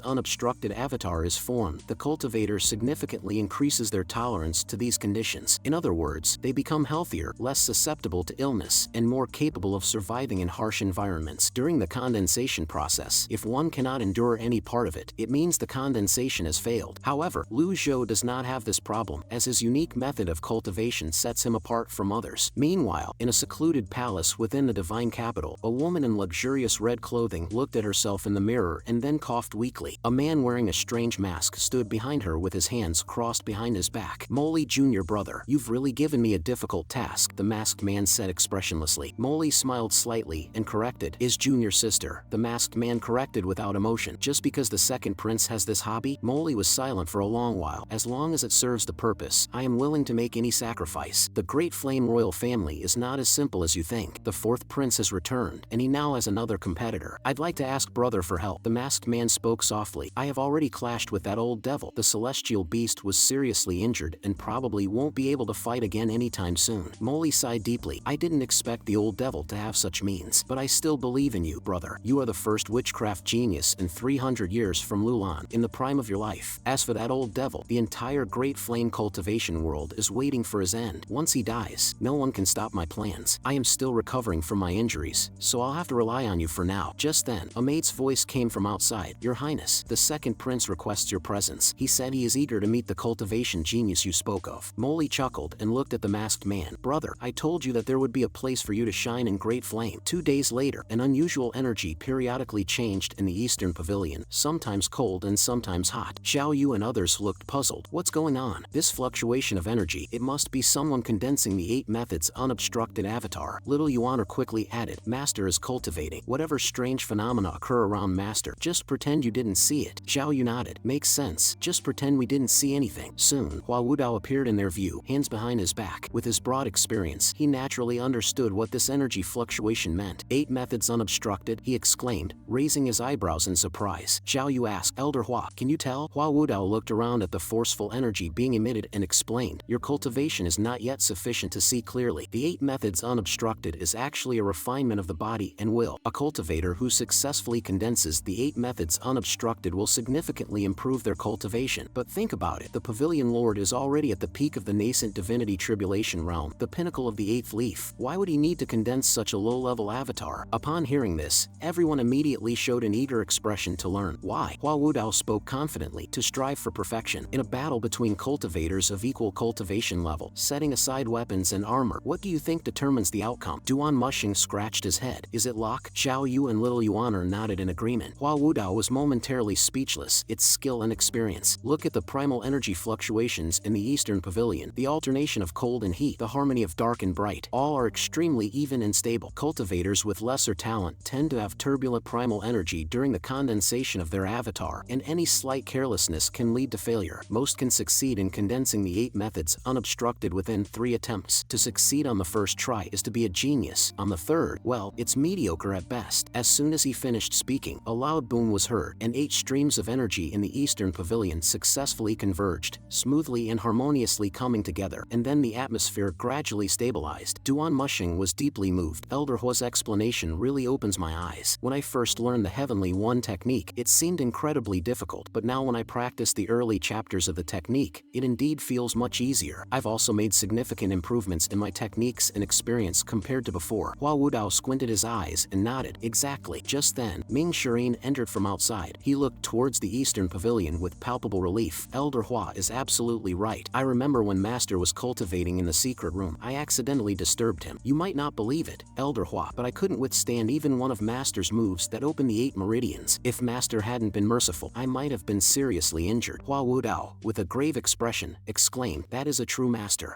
unobstructed avatar is formed, the cultivator significantly increases their tolerance to these conditions. In other words, they become healthier, less susceptible to illness, and more capable of surviving in harsh environments. During the condensation process, if one cannot endure any part of it, it means the condensation has failed. However, Lu Zhou does not have this problem, as his unique method of cultivation sets him apart from others. Meanwhile, in a secluded palace within the divine capital, a woman in luxurious red clothing looked at herself in the mirror and then coughed weakly. A man wearing a strange mask stood behind her with his hands crossed behind his back. Moly, junior brother, you've really given me a difficult task, the masked man said expressionlessly. Moly smiled slightly and corrected, his junior sister. The masked man corrected without emotion. Just because the second prince has this hobby? Moly was silent for a long while. As long as it serves the purpose, I am willing to make any sacrifice. The great flame royal family is not as simple as you think. The 4th prince has returned, and he now has another competitor. I'd like to ask brother for help. The masked man spoke softly. I have already clashed with that old devil. The celestial beast was seriously injured and probably won't be able to fight again anytime soon. Moly sighed deeply. I didn't expect the old devil to have such means, but I still believe in you, brother. You are the first witchcraft genius in 300 years from Lulan, in the prime of your life. As for that old devil, the entire great flame cultivation world is waiting for his end. Once he dies, no one can stop my plans. I am still recovering from my injuries, so I'll have to rely on you for now. Just then, a maid's voice came from outside. Your Highness, the second prince requests your presence. He said he is eager to meet the cultivation genius you spoke of. Moly chuckled and looked at the masked man. Brother, I told you that there would be a place for you to shine in great flame. 2 days later, an unusual energy periodically changed in the eastern pavilion, sometimes cold and sometimes hot. Xiao Yu and others looked puzzled. What's going on? This fluctuation of energy, it must be someone condensing the 8 methods unobstructed avatar. Little Yuaner quickly added, Master is cultivating. Whatever strange phenomena occur around Master, just pretend you didn't see it. Xiao Yu nodded. Makes sense. Just pretend we didn't see anything. Soon, Hua Wudao appeared in their view, hands behind his back. With his broad experience, he naturally understood what this energy fluctuation meant. 8 methods unobstructed, he exclaimed, raising his eyebrows in surprise. Xiao Yu asked, Elder Hua, can you tell? Hua Wudao looked around at the forceful energy being emitted and explained, your cultivation is not yet sufficient to see clearly. The 8 methods unobstructed is actually a refinement of the body and will. A cultivator who successfully condenses the 8 methods unobstructed will significantly improve their cultivation. But think about it, the Pavilion Lord is already at the peak of the nascent divinity tribulation realm, the pinnacle of the 8th leaf. Why would he need to condense such a low-level avatar? Upon hearing this, everyone immediately showed an eager expression to learn. Why? Hua Wudao spoke confidently, to strive for perfection. In a battle between cultivators of equal cultivation level, setting aside weapons and armor, what do you think determines the outcome? Duan Mushing scratched his head. Is it luck? Xiao Yu and Little Yuaner nodded in agreement. Hua Wudao was momentarily speechless. It's skill and experience. Look at the primal energy fluctuations in the eastern pavilion, the alternation of cold and heat, the harmony of dark and bright. All are extremely even and stable. Cultivators with lesser talent tend to have turbulent primal energy energy during the condensation of their avatar, and any slight carelessness can lead to failure. Most can succeed in condensing the 8 methods unobstructed within 3 attempts. To succeed on the first try is to be a genius. On the third, well, it's mediocre at best. As soon as he finished speaking, a loud boom was heard, and 8 streams of energy in the eastern pavilion successfully converged, smoothly and harmoniously coming together, and then the atmosphere gradually stabilized. Duan Mushing was deeply moved. Elder Hua's explanation really opens my eyes. When I first learned the Heavenly One technique, it seemed incredibly difficult, but now when I practice the early chapters of the technique, it indeed feels much easier. I've also made significant improvements in my techniques and experience compared to before. Hua Wudao squinted his eyes and nodded. Exactly. Just then, Ming Shirin entered from outside. He looked towards the eastern pavilion with palpable relief. Elder Hua is absolutely right. I remember when Master was cultivating in the secret room, I accidentally disturbed him. You might not believe it, Elder Hua, but I couldn't withstand even one of Master's moves that opened the 8 meridians. If Master hadn't been merciful, I might have been seriously injured. Hua Wudao, with a grave expression, exclaimed, "That is a true master."